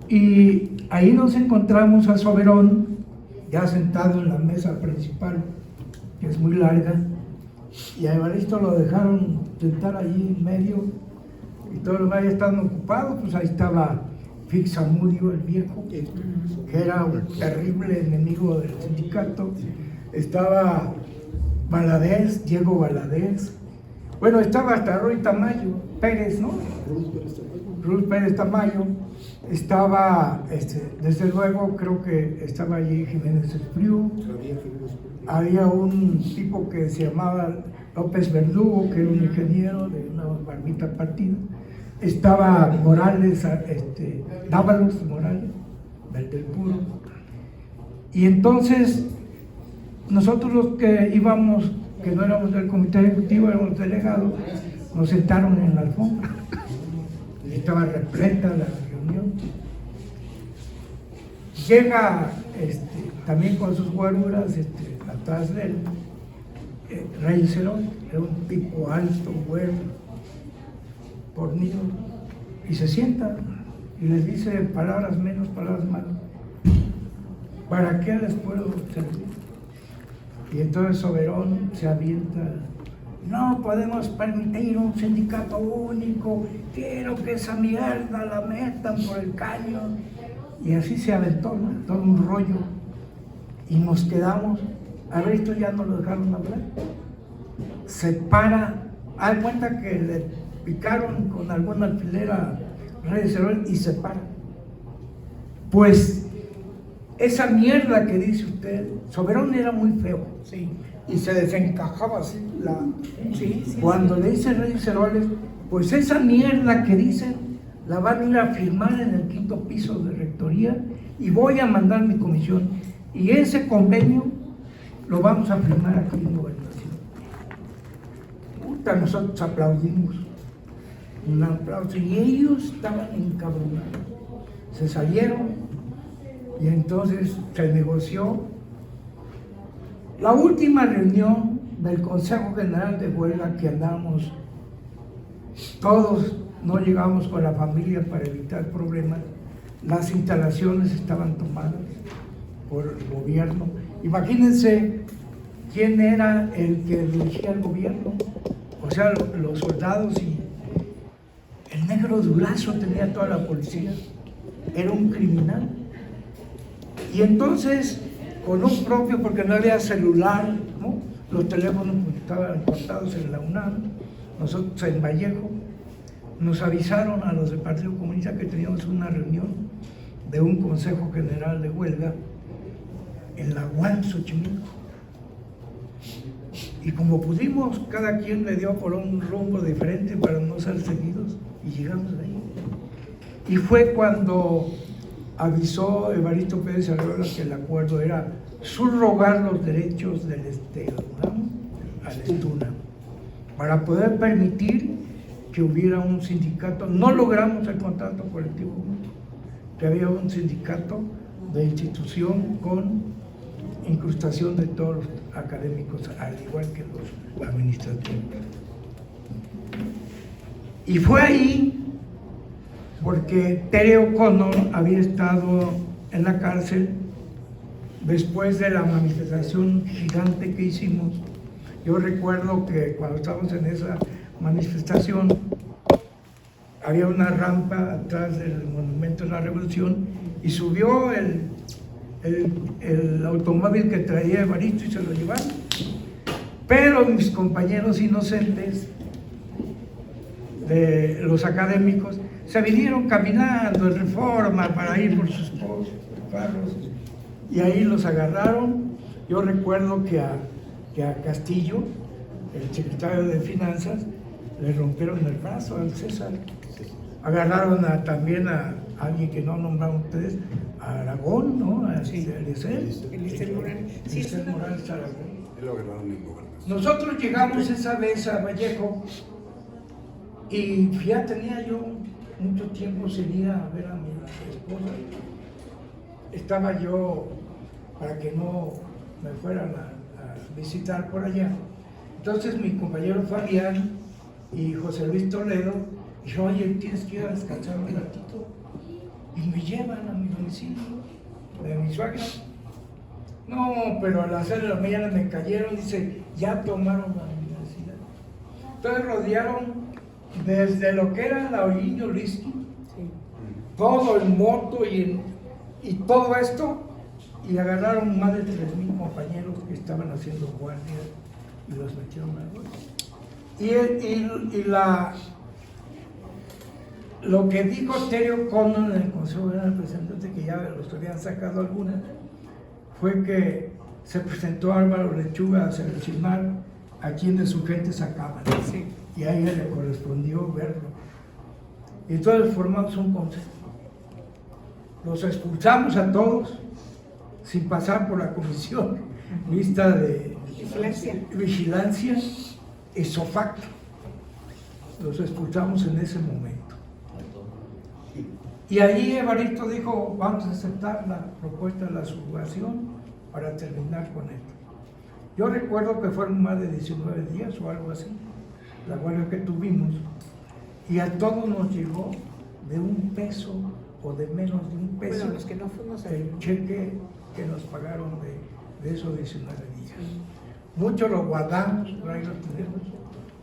Y ahí nos encontramos a Soberón, ya sentado en la mesa principal, que es muy larga, y a Evaristo lo dejaron sentar allí en medio, y todos los demás ya estaban ocupados. Pues ahí estaba Fixamudio, el viejo, que era un terrible enemigo del sindicato. Estaba Valadez, Diego Valadez. Bueno, estaba hasta Ruy Tamayo, Pérez, ¿no? Ruy Pérez Tamayo. Estaba, desde luego, creo que estaba allí Jiménez Espriu. Había un tipo que se llamaba López Verdugo, que era un ingeniero de una barbita partida. Estaba Morales, Dávalos Morales, del Puro. Y entonces, nosotros los que íbamos, que no éramos del comité ejecutivo, éramos delegados, nos sentaron en la alfombra. Y estaba repleta la reunión. Llega también con sus guaruras atrás de él, Reyes Cerón, era un tipo alto, güero, fornido, y se sienta y les dice palabras menos, palabras más. ¿Para qué les puedo servir? Y entonces Soberón se avienta. No podemos permitir un sindicato único, quiero que esa mierda la metan por el caño. Y así se aventó, ¿no? Todo un rollo. Y nos quedamos, a ver, esto ya no lo dejaron hablar. Se para, hay cuenta que le picaron con alguna alfilera Reyes Cerón y se para. Pues esa mierda que dice usted, Soberón era muy feo. Sí. Y se desencajaba así cuando le dice Reyes Heroles, pues esa mierda que dicen la van a ir a firmar en el 5º piso de rectoría y voy a mandar mi comisión y ese convenio lo vamos a firmar aquí en Gobernación. Puta, nosotros aplaudimos, un aplauso, y ellos estaban encabronados, se salieron y entonces se negoció. La última reunión del Consejo General de Huelga, que andamos, todos no llegamos con la familia para evitar problemas, las instalaciones estaban tomadas por el gobierno. Imagínense quién era el que dirigía el gobierno, o sea, los soldados, y el negro Durazo tenía toda la policía, era un criminal. Y entonces, con un propio, porque no había celular, ¿no? Los teléfonos estaban cortados en la UNAM, nosotros en Vallejo, nos avisaron a los del Partido Comunista que teníamos una reunión de un Consejo General de Huelga en la UAM Xochimilco. Y como pudimos, cada quien le dio por un rumbo diferente para no ser seguidos, y llegamos ahí. Y fue cuando avisó Evaristo Pérez Arriola que el acuerdo era subrogar los derechos del UNAM al ESTUNAM para poder permitir que hubiera un sindicato. No logramos el contrato colectivo, que había un sindicato de institución con incrustación de todos los académicos, al igual que los administrativos. Y fue ahí porque Tere O'Connor había estado en la cárcel después de la manifestación gigante que hicimos. Yo recuerdo que cuando estábamos en esa manifestación había una rampa atrás del Monumento de la Revolución y subió el automóvil que traía Evaristo y se lo llevaron. Pero mis compañeros inocentes de los académicos se vinieron caminando en Reforma para ir por sus carros y ahí los agarraron. Yo recuerdo que a Castillo, el secretario de Finanzas, le rompieron el brazo al César. Agarraron también a alguien que no nombraron ustedes, a Aragón, ¿no? A Eliezer Morales. Eliezer Morales Aragón. Lo agarraron en Gobernación. Nosotros llegamos esa vez a Vallejo y ya tenía yo mucho tiempo sin ir a ver a mi esposa. Estaba yo para que no me fueran a visitar por allá. Entonces mi compañero Fabián y José Luis Toledo dijeron, oye, tienes que ir a descansar un ratito. Y me llevan a mi domicilio de mi suegra. No, pero a las 6 de la mañana me cayeron, dice, ya tomaron la universidad. Entonces rodearon desde lo que era la Ollino Liski, todo el moto y todo esto, y agarraron más de 3,000 compañeros que estaban haciendo guardia y los metieron al bote. Lo que dijo Terio Condon en el Consejo General del Representante, que ya los habían sacado algunas, fue que se presentó Álvaro Lechuga a seleccionar a quien de su gente sacaban. Sí. Y a ella le correspondió verlo. Y entonces formamos un consejo. Los expulsamos a todos sin pasar por la comisión mixta de vigilancia ex facto. Los expulsamos en ese momento. Y allí Evaristo dijo, vamos a aceptar la propuesta de la subrogación para terminar con esto. Yo recuerdo que fueron más de 19 días o algo así, la huelga que tuvimos, y a todos nos llegó de $1 o de menos de $1 Bueno, los que no fuimos a... el cheque que nos pagaron de esos 19 días. Muchos lo guardamos, por ahí lo tenemos,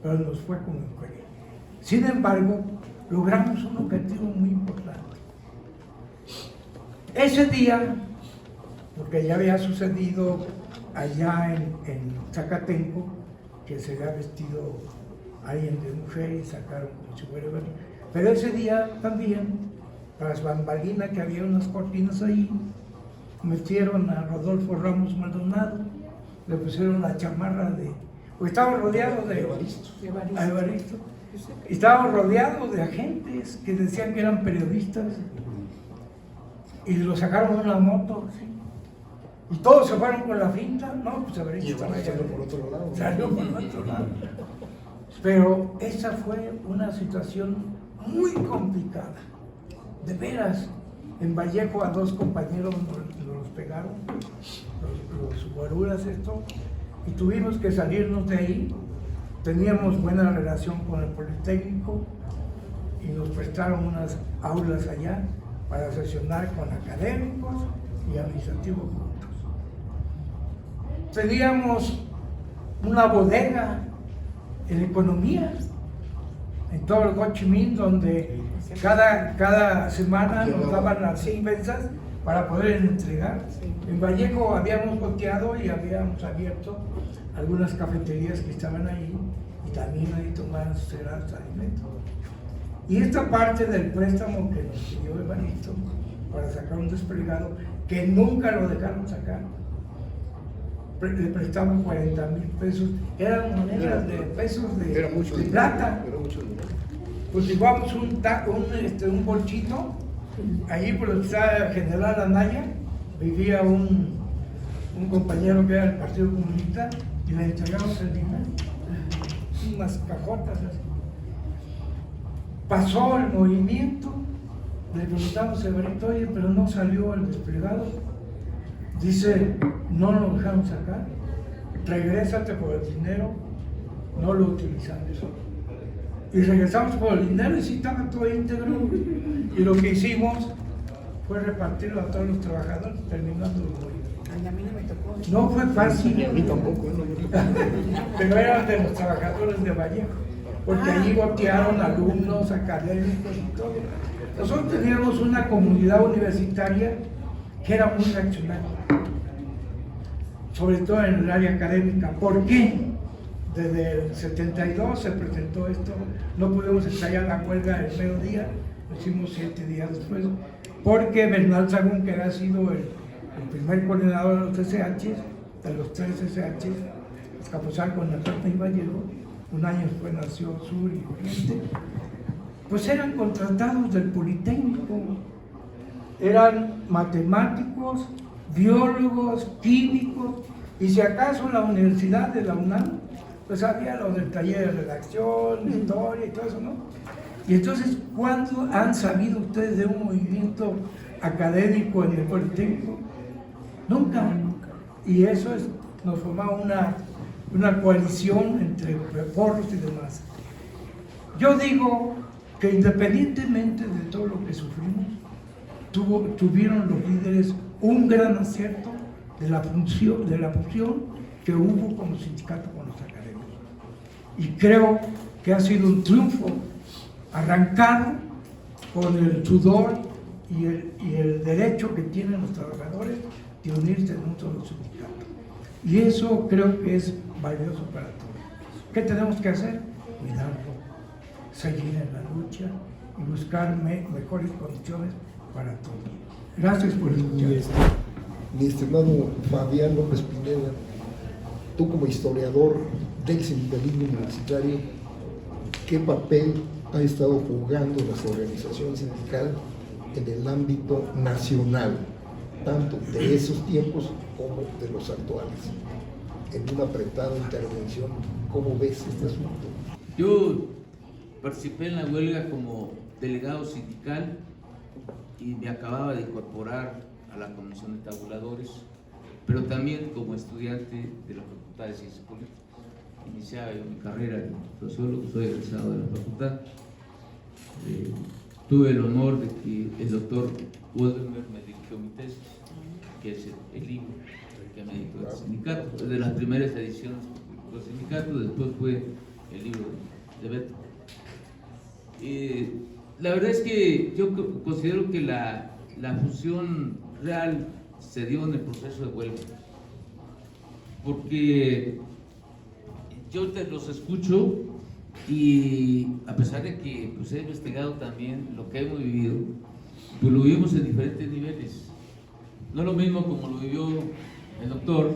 pero nos fue como en feria. Sin embargo, logramos un objetivo muy importante. Ese día, porque ya había sucedido allá en Zacatenco, que se había vestido alguien de mujer y sacaron como si fuera verdad. Pero ese día también, tras bambalina, que había unas cortinas ahí, metieron a Rodolfo Ramos Maldonado, le pusieron la chamarra de... Pues estábamos rodeados de Evaristo. Y estábamos rodeados de agentes que decían que eran periodistas y lo sacaron de una moto, ¿sí? Y todos se fueron con la finta. No, pues Evaristo estaba allá. Salió por otro lado. Salió por otro lado. Pero esa fue una situación muy complicada. De veras, en Vallejo a 2 compañeros nos los pegaron, los guaruras esto, y tuvimos que salirnos de ahí. Teníamos buena relación con el Politécnico y nos prestaron unas aulas allá para sesionar con académicos y administrativos juntos. Teníamos una bodega en economía en todo el Ho Chi Minh, donde cada semana nos daban las expensas para poder entregar. En Vallejo habíamos volteado y habíamos abierto algunas cafeterías que estaban ahí y también ahí tomaban sus sagrados alimentos. Y esta parte del préstamo que nos pidió Evaristo para sacar un desplegado, que nunca lo dejaron sacar, le prestamos 40,000 pesos, eran monedas de pesos de plata. Pues llevamos un bolchito, ahí por el General Anaya, vivía un compañero que era del Partido Comunista, y le entregamos el dinero, unas cajotas así. Pasó el movimiento, le preguntamos a Everito, oye, pero no salió el desplegado. Dice, no lo dejaron sacar, regrésate por el dinero, no lo utilizamos. Y regresamos por el dinero y sí estaba todo íntegro. Y lo que hicimos fue repartirlo a todos los trabajadores, terminando el movimiento. Ay, a mí no me tocó. No fue fácil. A mí tampoco, Pero eran de los trabajadores de Vallejo, porque allí voltearon alumnos, académicos y todo. Nosotros teníamos una comunidad universitaria que era muy reaccionaria, sobre todo en el área académica. ¿Por qué? Desde el 72 se presentó esto, no pudimos ensayar la huelga el mediodía, lo hicimos 7 días después, porque Bernal Sagún, que había sido el primer coordinador de los SHs, de los 3 SHs, Azcapotzalco, Natalpa y Vallejo, un año después nació Sur y Oriente, pues eran contratados del Politécnico, eran matemáticos, biólogos, químicos, y si acaso en la Universidad de la UNAM, pues había los del taller de redacción, historia y todo eso, ¿no? Y entonces, ¿cuándo han sabido ustedes de un movimiento académico en el Politécnico? Nunca. Y eso nos formaba una coalición entre porros y demás. Yo digo que independientemente de todo lo que sufrimos, tuvieron los líderes un gran acierto de la función que hubo como sindicato con los académicos. Y creo que ha sido un triunfo arrancado con el sudor y el derecho que tienen los trabajadores de unirse en un solo sindicato. Y eso creo que es valioso para todos. ¿Qué tenemos que hacer? Cuidarlo, seguir en la lucha y buscar mejores condiciones para todos. Gracias por escuchar. Mi estimado Fabián López Pineda, tú como historiador del sindicalismo universitario, ¿qué papel ha estado jugando la organización sindical en el ámbito nacional, tanto de esos tiempos como de los actuales? En una apretada intervención, ¿cómo ves este asunto? Yo participé en la huelga como delegado sindical y me acababa de incorporar a la Comisión de Tabuladores, pero también como estudiante de la Facultad de Ciencias Políticas. Iniciaba yo mi carrera de sociólogo, soy egresado de la facultad. Tuve el honor de que el doctor Wodenberg me dirigió mi tesis, que es el libro que me editó el sindicato. De las primeras ediciones del sindicato, después fue el libro de Beto. La verdad es que yo considero que la fusión real se dio en el proceso de huelga, porque yo los escucho y a pesar de que pues, he investigado también lo que hemos vivido, pues lo vivimos en diferentes niveles. No es lo mismo como lo vivió el doctor,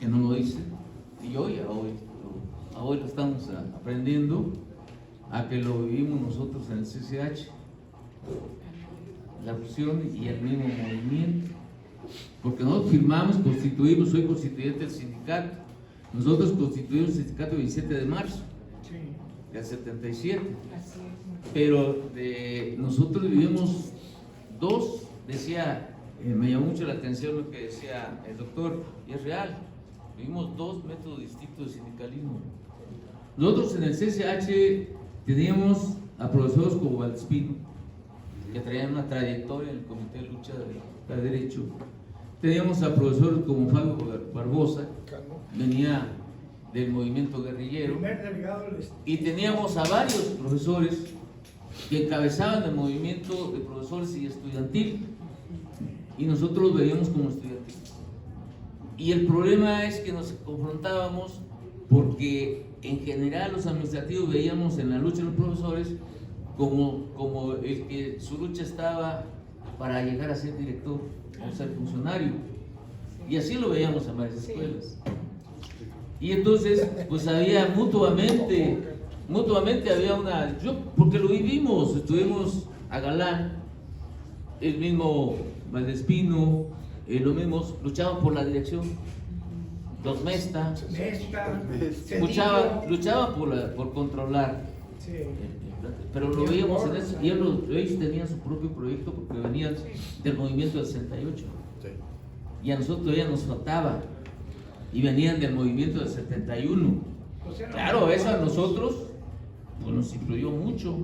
que no lo dice, y hoy lo estamos aprendiendo, a que lo vivimos nosotros en el CCH, la fusión y el mismo movimiento, porque nosotros firmamos, constituimos, soy constituyente del sindicato, nosotros constituimos el sindicato el 27 de marzo del 77, pero nosotros vivimos dos, decía, me llamó mucho la atención lo que decía el doctor, y es real, vivimos dos métodos distintos de sindicalismo. Nosotros en el CCH teníamos a profesores como Valdespino, que traían una trayectoria en el Comité de Lucha de Derecho. Teníamos a profesores como Fabio Barbosa, venía del movimiento guerrillero, y teníamos a varios profesores que encabezaban el movimiento de profesores y estudiantil, y nosotros los veíamos como estudiantes. Y el problema es que nos confrontábamos porque en general los administrativos veíamos en la lucha de los profesores como el que su lucha estaba para llegar a ser director o ser funcionario, y así lo veíamos en varias escuelas. Y entonces pues había mutuamente había porque lo vivimos, estuvimos a Galán, el mismo Valdespino, los mismos luchaban por la dirección, los Mesta luchaban por controlar, pero lo veíamos en eso, y ellos tenían su propio proyecto porque venían del movimiento del 68, y a nosotros todavía nos faltaba, y venían del movimiento del 71. Claro, eso a nosotros pues, nos influyó mucho,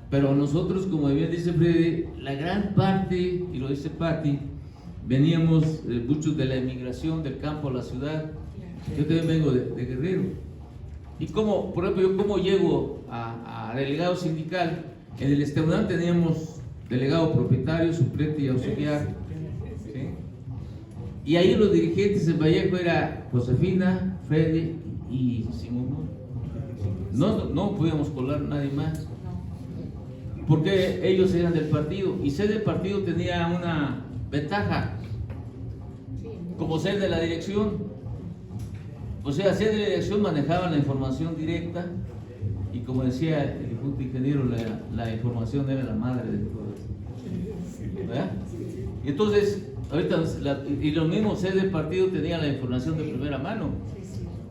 pero nosotros, como bien dice Freddy, la gran parte, y lo dice Patti, veníamos muchos de la emigración del campo a la ciudad. Yo también vengo de Guerrero. Y como, por ejemplo, yo como llego a delegado sindical, en el Esteunam teníamos delegado propietario, suplente y auxiliar, ¿sí? Y ahí los dirigentes en Vallejo era Josefina, Freddy y Simón. No podíamos colar nadie más, porque ellos eran del partido, y ser del partido tenía una ventaja, como ser de la dirección. O sea, ser de la dirección manejaban la información directa, y como decía el punto ingeniero, la información era la madre de todo eso, ¿verdad? Y entonces, ahorita, y lo mismo, ser del partido tenía la información de primera mano,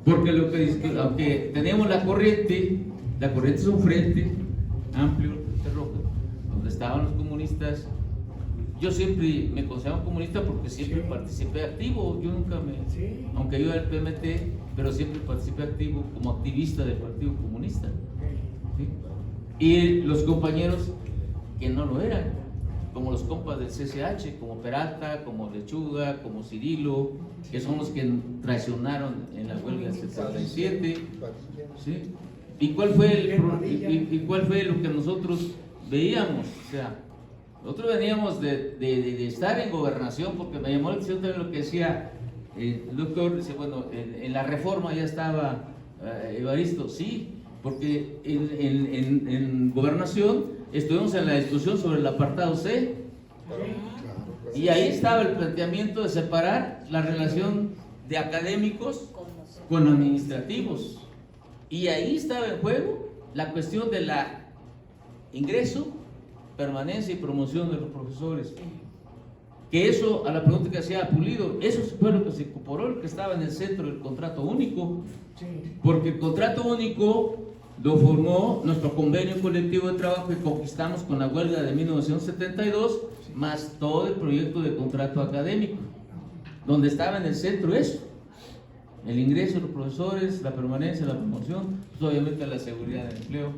porque aunque teníamos la corriente es un frente amplio, rojo, donde estaban los comunistas. Yo siempre me consideraba comunista porque siempre participé activo. Yo nunca aunque yo era el PMT, pero siempre participé activo como activista del Partido Comunista, ¿sí? Y los compañeros que no lo eran, como los compas del CCH, como Peralta, como Lechuga, como Cirilo, que son los que traicionaron en la huelga del 77, ¿sí? ¿Y cuál fue lo que nosotros veíamos? O sea, nosotros veníamos de estar en gobernación, porque me llamó la atención también lo que decía el doctor dice, bueno, en la reforma ya estaba Evaristo, sí, porque en Gobernación estuvimos en la discusión sobre el apartado C, y ahí estaba el planteamiento de separar la relación de académicos con administrativos, y ahí estaba en juego la cuestión de la ingreso, permanencia y promoción de los profesores. Que eso, a la pregunta que hacía Pulido, eso fue lo que se incorporó, lo que estaba en el centro del contrato único, porque el contrato único lo formó nuestro convenio colectivo de trabajo que conquistamos con la huelga de 1972, más todo el proyecto de contrato académico, donde estaba en el centro eso, el ingreso de los profesores, la permanencia, la promoción, pues obviamente la seguridad del empleo.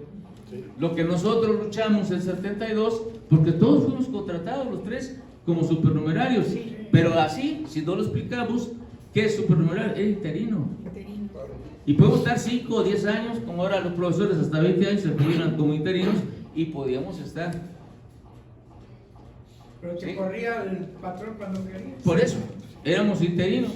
Lo que nosotros luchamos en 72, porque todos fuimos contratados los tres como supernumerarios, pero así, si no lo explicamos, ¿qué es supernumerario? Es interino. Y podemos estar 5 o 10 años, como ahora los profesores hasta 20 años se jubilan como interinos, y podíamos estar. Pero te corría el patrón cuando querías. Por eso, éramos interinos.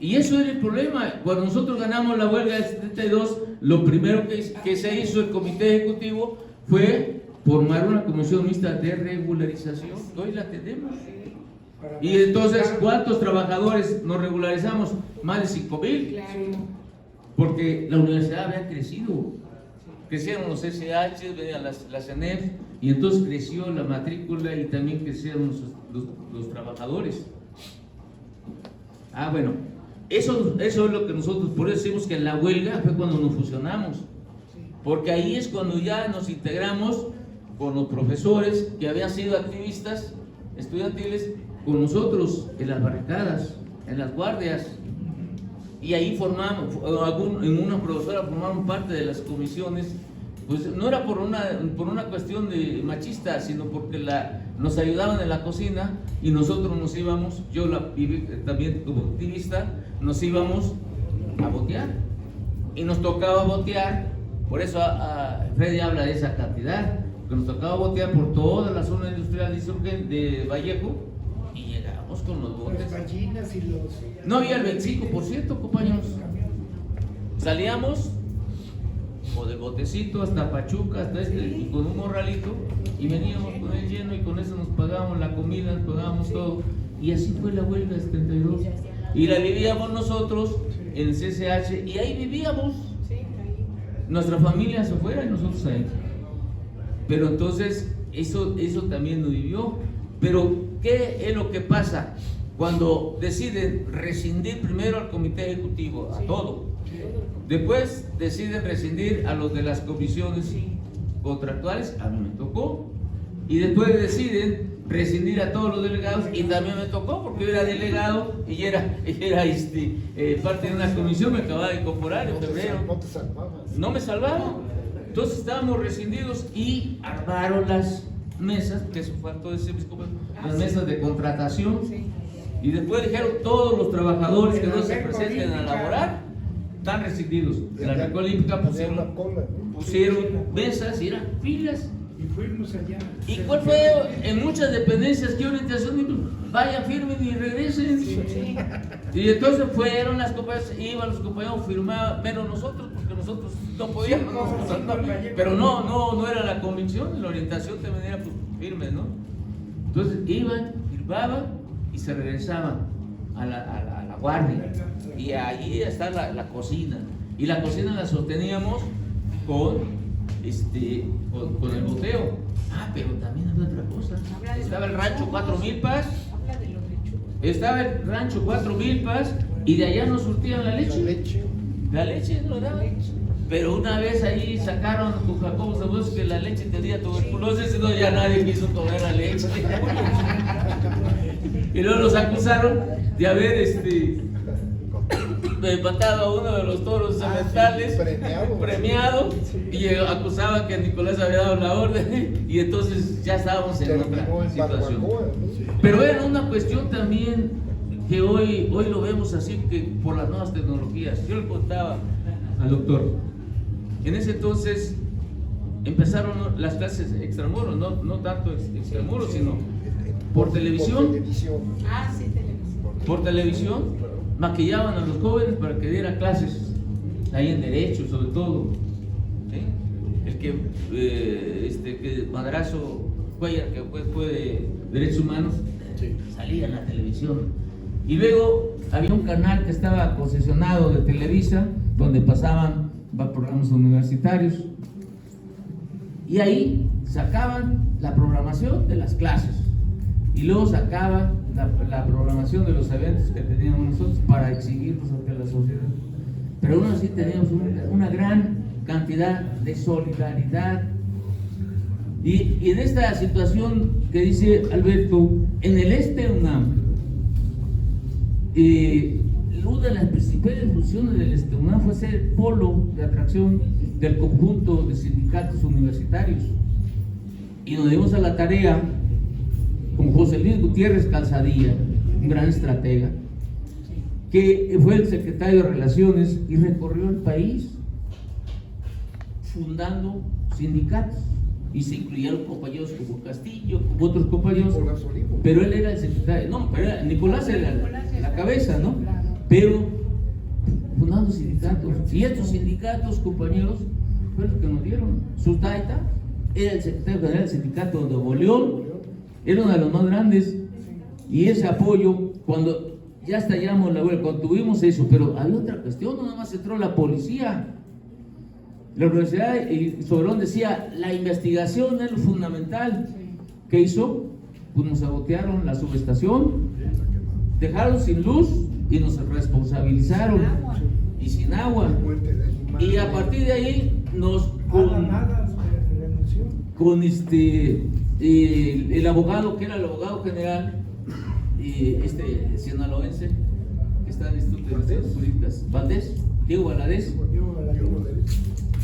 Y eso era el problema. Cuando nosotros ganamos la huelga del 72, lo primero que se hizo el comité ejecutivo fue formar una comisión mixta de regularización. Hoy la tenemos. Y entonces, ¿cuántos trabajadores nos regularizamos? Más de 5,000. Porque la universidad había crecido. Crecieron los SH, venían las ENEF, y entonces creció la matrícula y también crecieron los trabajadores. Bueno, eso es lo que nosotros, por eso decimos que en la huelga fue cuando nos fusionamos. Porque ahí es cuando ya nos integramos con los profesores que habían sido activistas estudiantiles con nosotros en las barricadas, en las guardias, y ahí formamos, en una profesora formaron parte de las comisiones, pues no era por una cuestión de machista, sino porque nos ayudaban en la cocina y nosotros nos íbamos, yo la viví también como activista, nos íbamos a botear y nos tocaba botear, por eso Freddy habla de esa cantidad, que nos tocaba botear por toda la zona industrial de Vallejo y llegábamos con los botes. Las gallinas y los... No había el 25%, compañeros. Salíamos o del botecito hasta Pachuca, hasta y con un morralito, y veníamos con el lleno y con eso nos pagábamos la comida, nos pagábamos todo. Y así fue la huelga de 72. Y la vivíamos nosotros en el CCH, y ahí vivíamos. Nuestra familia se fuera y nosotros ahí. Pero entonces, eso también lo vivió. Pero, ¿qué es lo que pasa? Cuando deciden rescindir primero al comité ejecutivo, a todo. Después deciden rescindir a los de las comisiones contractuales, a mí me tocó. Y después deciden rescindir a todos los delegados, y también me tocó porque yo era delegado y era parte de una comisión, me acababa de incorporar en febrero. No me salvaron. Entonces estábamos rescindidos y armaron las mesas, que eso faltó decir mis compañeros, las mesas de contratación. Y después dijeron, todos los trabajadores que no se presenten a laborar están rescindidos. En la Recol Olímpica pusieron mesas y eran filas. Y fuimos allá. ¿Y cuál fue? En muchas dependencias, ¿qué orientación? Vayan, firmen y regresen. Y entonces fueron las compañeras, iban los compañeros, firmaban, menos nosotros, porque nosotros no podíamos. Pero no era la convicción, la orientación también era pues, firme, ¿no? Entonces iban, firmaban y se regresaban a la guardia. Y allí está la cocina. Y la cocina la sosteníamos con el boteo. Pero también había otra cosa. Estaba el rancho 4 Milpas. Estaba el rancho 4 Milpas y de allá nos surtían la leche. La leche no daban. Pero una vez ahí sacaron con Jacobo Sabueso que la leche tenía tuberculosis, y no, ya nadie quiso tomar la leche. Y luego los acusaron de haber matado a uno de los toros sementales, premiado, y acusaban que Nicolás había dado la orden, y entonces ya estábamos en otra situación. Pero era una cuestión también que hoy lo vemos así, que por las nuevas tecnologías. Yo le contaba al doctor, en ese entonces empezaron las clases extramuros, no tanto extramuros, sino por televisión. Sí, televisión. por televisión, maquillaban a los jóvenes para que diera clases ahí en Derecho, sobre todo. ¿Sí? El que Madrazo Cuellar, que fue de Derechos Humanos, salía en la televisión. Y luego había un canal que estaba concesionado de Televisa, donde pasaban programas universitarios. Y ahí sacaban la programación de las clases. Y luego sacaban la programación de los eventos que teníamos nosotros para exhibirlos ante la sociedad. Pero aún así teníamos una gran cantidad de solidaridad. Y en esta situación que dice Alberto, en el UNAM, una de las principales funciones del UNAM fue ser polo de atracción del conjunto de sindicatos universitarios. Y nos dimos a la tarea con José Luis Gutiérrez Calzadilla, un gran estratega, que fue el secretario de Relaciones y recorrió el país fundando sindicatos, y se incluyeron compañeros como Castillo, como otros compañeros, pero él era el secretario, no, pero Nicolás era la cabeza, ¿no? Pero fundando sindicatos, y estos sindicatos, compañeros, fue lo que nos dieron. Sutaita era el secretario general del sindicato de Nuevo León, era uno de los más grandes, y ese apoyo, cuando ya estallamos la huelga, cuando tuvimos eso, pero había otra cuestión, no nada más entró la policía. La Universidad Soberón decía, la investigación es lo fundamental. ¿Qué hizo? Pues nos sabotearon la subestación, dejaron sin luz y nos responsabilizaron, y sin agua. Y a partir de ahí nos con el abogado, que era el abogado general, sinaloense, que está en el Instituto de Ciencias Jurídicas, Diego Valadez,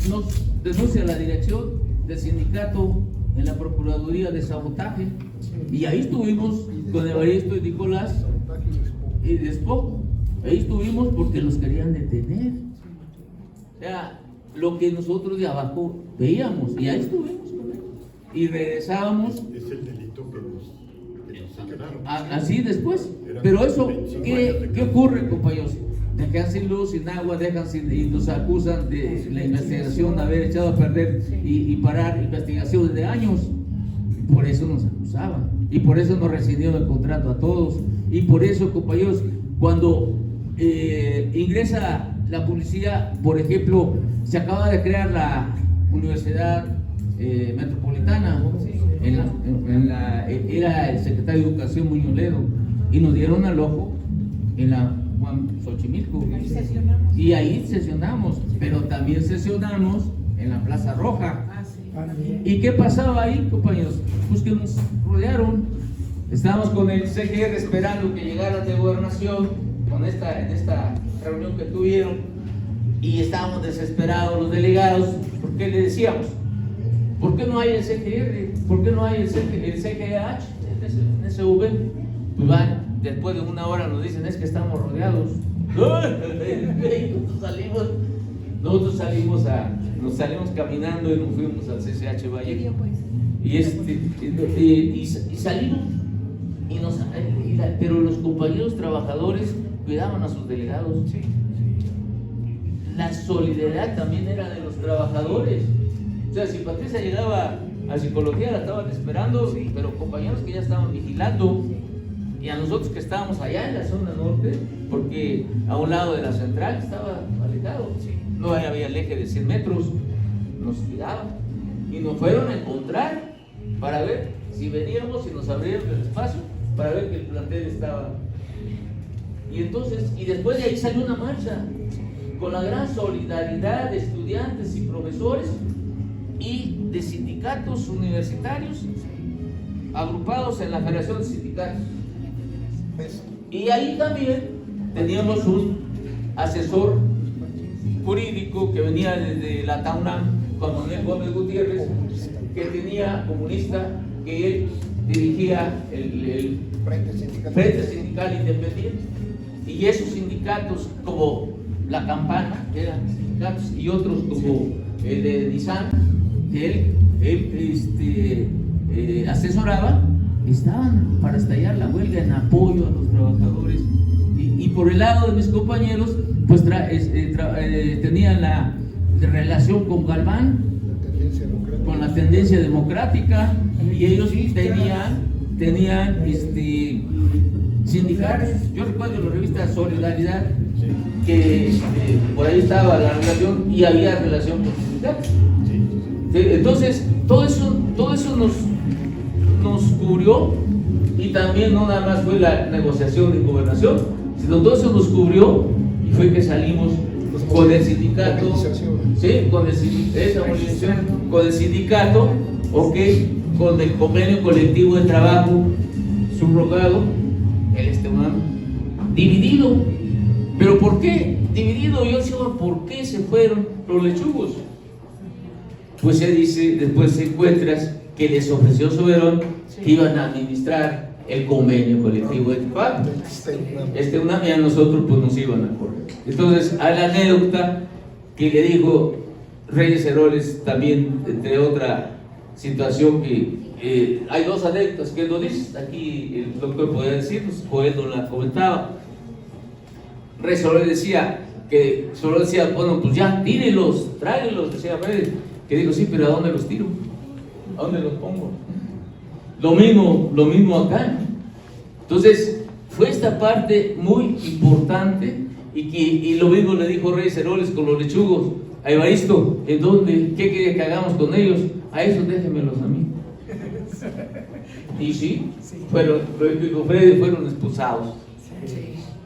nos denuncia la dirección del sindicato en la Procuraduría de Sabotaje, y ahí estuvimos con Evaristo y Nicolás y despojo. Ahí estuvimos porque los querían detener. O sea, lo que nosotros de abajo veíamos, y ahí estuvimos con él. Y regresábamos. Es el delito que nos sacaron. Así después. Pero eso, ¿qué ocurre, compañeros? Dejan sin luz, sin agua, y nos acusan de la investigación, de haber echado a perder y parar investigaciones de años. Por eso nos acusaban, y por eso nos rescindieron el contrato a todos. Y por eso, compañeros, cuando ingresa la policía, por ejemplo, se acaba de crear la Universidad Metropolitana, era el secretario de Educación Muñoz Ledo, y nos dieron al ojo en la Juan Xochimilco, y ahí sesionamos, pero también sesionamos en la Plaza Roja. ¿Y qué pasaba ahí, compañeros? Pues que nos rodearon. Estábamos con el CGR esperando que llegaran de gobernación en esta reunión que tuvieron, y estábamos desesperados los delegados, porque le decíamos, ¿por qué no hay el CGR? ¿Por qué no hay el CGH, el SV? Pues van, después de una hora nos dicen, es que estamos rodeados. Nosotros salimos caminando y nos fuimos al CCH Valle, y salimos, pero los compañeros trabajadores cuidaban a sus delegados. La solidaridad también era de los trabajadores. O sea, si Patricia llegaba a psicología, la estaban esperando, pero compañeros que ya estaban vigilando, y a nosotros que estábamos allá en la zona norte, porque a un lado de la central estaba alejado, no había el eje de 100 metros, nos cuidaban, y nos fueron a encontrar para ver si veníamos y nos abrieron el espacio, para ver que el plantel estaba. Y entonces, y después de ahí salió una marcha con la gran solidaridad de estudiantes y profesores y de sindicatos universitarios agrupados en la Federación de Sindicatos. Y ahí también teníamos un asesor jurídico que venía desde la TAUNAM, Juan Manuel Gómez Gutiérrez, que tenía comunista, que él dirigía el Frente Sindical Independiente, y esos sindicatos como La Campana, que eran sindicatos, y otros como el de Nissan, que él asesoraba, estaban para estallar la huelga en apoyo a los trabajadores por el lado de mis compañeros, pues tenían la relación con Galván, con la tendencia democrática, y ellos tenían sindicatos. Yo recuerdo la revista Solidaridad, que por ahí estaba la relación y había relación con sindicatos. ¿Sí? Entonces, todo eso nos cubrió, y también no nada más fue la negociación de gobernación, sino todo eso nos cubrió, y fue que salimos con el sindicato, ¿sí? Con el sindicato, con el convenio colectivo de trabajo subrogado, el dividido. ¿Pero por qué dividido? Yo decía, ¿por qué se fueron los lechugos? Pues se dice, después se encuentras que les ofreció Soberón que iban a administrar el convenio colectivo de trabajo. Y a nosotros pues nos iban a correr. Entonces, a la anécdota que le dijo Reyes Heroles también, entre otra situación, que hay dos anécdotas que él nos dice, aquí el doctor podría decirnos, o él nos la comentaba. Reyes Heroles decía, bueno, pues ya, tírelos, tráelos, decía Reyes, que digo, sí, pero ¿a dónde los tiro? ¿A dónde los pongo? Lo mismo acá. Entonces, fue esta parte muy importante, y lo mismo le dijo Reyes Heroles con los lechugos a Evaristo: ¿en dónde? ¿Qué quería que hagamos con ellos? A esos déjenmelos a mí. Y sí, fueron expulsados.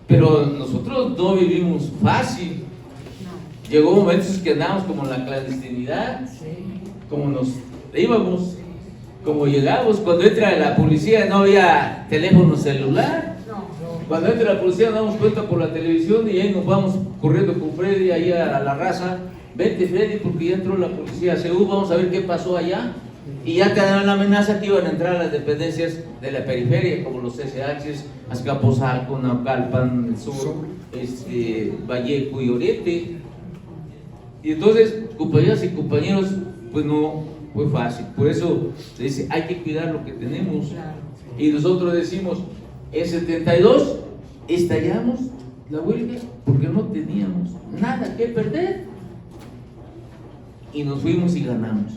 Pero nosotros no vivimos fácil. Llegó momentos que andábamos como en la clandestinidad, como nos íbamos, como llegamos. Cuando entra la policía no había teléfono celular. Cuando entra la policía nos damos cuenta por la televisión, y ahí nos vamos corriendo con Freddy ahí a la raza. Vente, Freddy, porque ya entró la policía CEU, vamos a ver qué pasó allá. Y ya te daban la amenaza que iban a entrar a las dependencias de la periferia, como los SHs, Azcapotzalco, Naucalpan, el Sur, Vallejo y Oriente. Y entonces, compañeras y compañeros, pues no fue fácil. Por eso se dice, hay que cuidar lo que tenemos. Y nosotros decimos, en 72 estallamos la huelga porque no teníamos nada que perder, y nos fuimos y ganamos.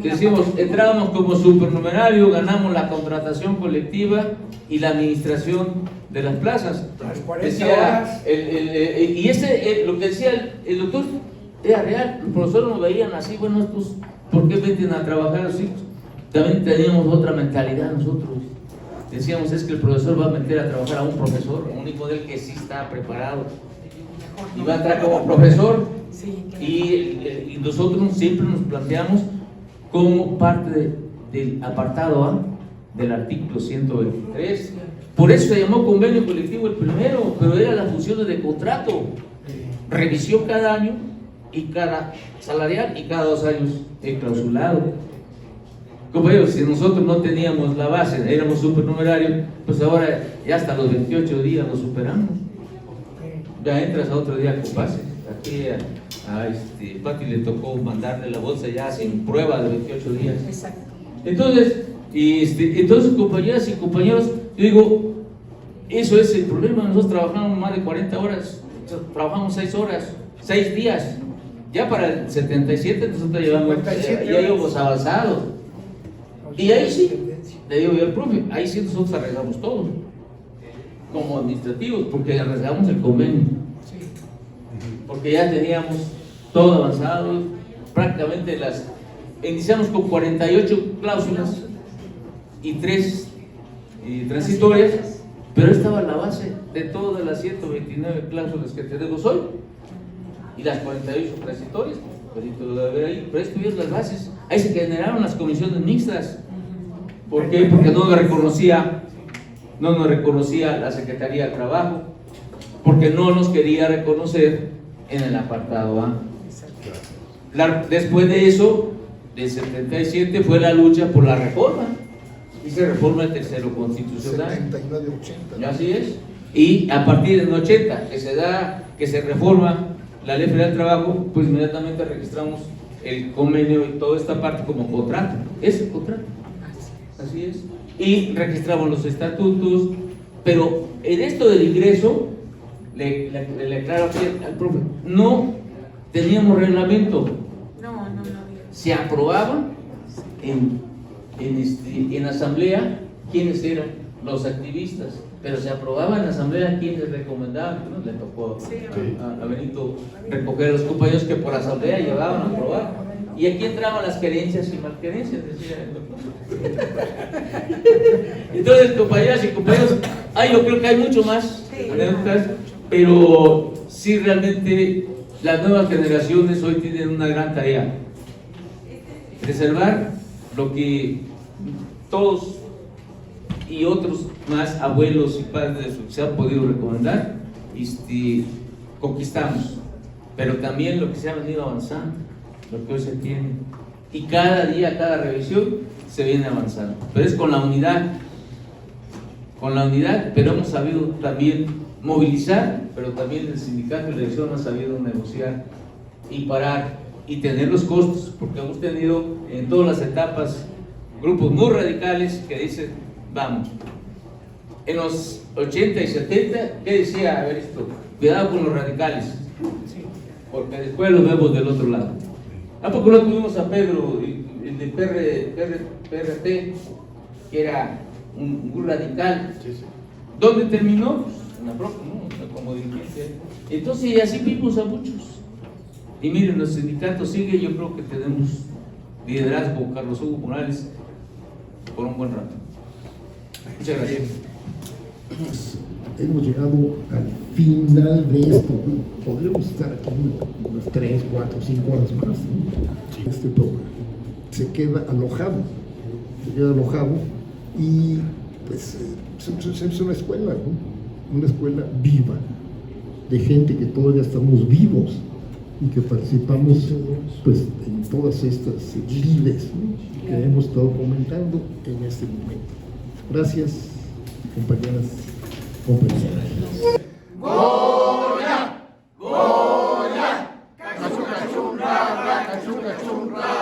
Decimos, entrábamos como supernumerario, ganamos la contratación colectiva y la administración de las plazas. Decía, lo que decía el doctor era real. Los profesores nos veían así, bueno, estos, ¿por qué meten a trabajar así? También teníamos otra mentalidad nosotros. Decíamos, es que el profesor va a meter a trabajar a un profesor, a un hijo de él que sí está preparado, y va a entrar como profesor. Y nosotros siempre nos planteamos como parte del apartado A del artículo 123. Por eso se llamó convenio colectivo el primero, pero era las funciones de contrato, revisión cada año, y cada salarial, y cada 2 años el clausulado. Compañeros, si nosotros no teníamos la base, éramos supernumerario, pues ahora ya hasta los 28 días lo superamos. Ya entras a otro día con base. Aquí a Pati le tocó mandarle la bolsa ya sin prueba de 28 días. Exacto. Entonces, compañeras y compañeros, yo digo, eso es el problema. Nosotros trabajamos más de 40 horas, trabajamos 6 horas, 6 días. Ya para el 77 nosotros ya íbamos avanzados. Y ahí sí, le digo yo al profe, ahí sí nosotros arreglamos todo, como administrativos, porque arreglamos el convenio. Porque ya teníamos todo avanzado, prácticamente iniciamos con 48 cláusulas y 3 transitorias, pero estaba la base de todas las 129 cláusulas que tenemos hoy, y las 48 transitorias, pero esto es las bases. Ahí se generaron las comisiones mixtas. ¿Por qué? Porque no nos reconocía la Secretaría de Trabajo, porque no nos quería reconocer en el apartado A. Después de eso, del 77, fue la lucha por la reforma, y se reforma el tercero constitucional. 79-80. Así es. Y a partir del 80, que se reforma la Ley Federal del Trabajo, pues inmediatamente registramos el convenio y toda esta parte como contrato. Es el contrato. Así es. Y registramos los estatutos, Pero en esto del ingreso, le aclaro aquí al profe, no teníamos reglamento. No había. Se aprobaban en asamblea quiénes eran los activistas, pero se aprobaba en asamblea quienes recomendaban. ¿No? Le tocó a Benito recoger a los compañeros que por asamblea llevaban a aprobar. Y aquí entraban las querencias y malquerencias, decía el doctor. Entonces, compañeras y compañeros, yo creo que hay mucho más anécdotas, pero sí realmente las nuevas generaciones hoy tienen una gran tarea: preservar lo que todos y otros más abuelos y padres se han podido recomendar, conquistamos, pero también lo que se ha venido avanzando, lo que hoy se tiene, y cada día, cada revisión se viene avanzando, pero es con la unidad, pero hemos sabido también movilizar, pero también el sindicato y la dirección han sabido negociar y parar y tener los costos, porque hemos tenido en todas las etapas grupos muy radicales que dicen vamos. En los 80 y 70, ¿qué decía? A ver esto, cuidado con los radicales, porque después los vemos del otro lado. ¿A poco no tuvimos a Pedro, el de PRT, que era un muy radical? ¿Dónde terminó? En la propia, ¿no? Como dirigente. Entonces, así vimos a muchos. Y miren, los sindicatos siguen, yo creo que tenemos liderazgo, Carlos Hugo Morales, por un buen rato. Muchas gracias. Hemos llegado al final de esto. Podríamos estar aquí unas 3, 4, 5 horas más. Este programa se queda alojado. Y pues es una escuela, ¿no? Una escuela viva, de gente que todavía estamos vivos y que participamos pues en todas estas lides, ¿no?, que hemos estado comentando en este momento. Gracias, compañeras, compañeros. Goya, Goya, Cachu, Cachunra, Cachu, Cachunra.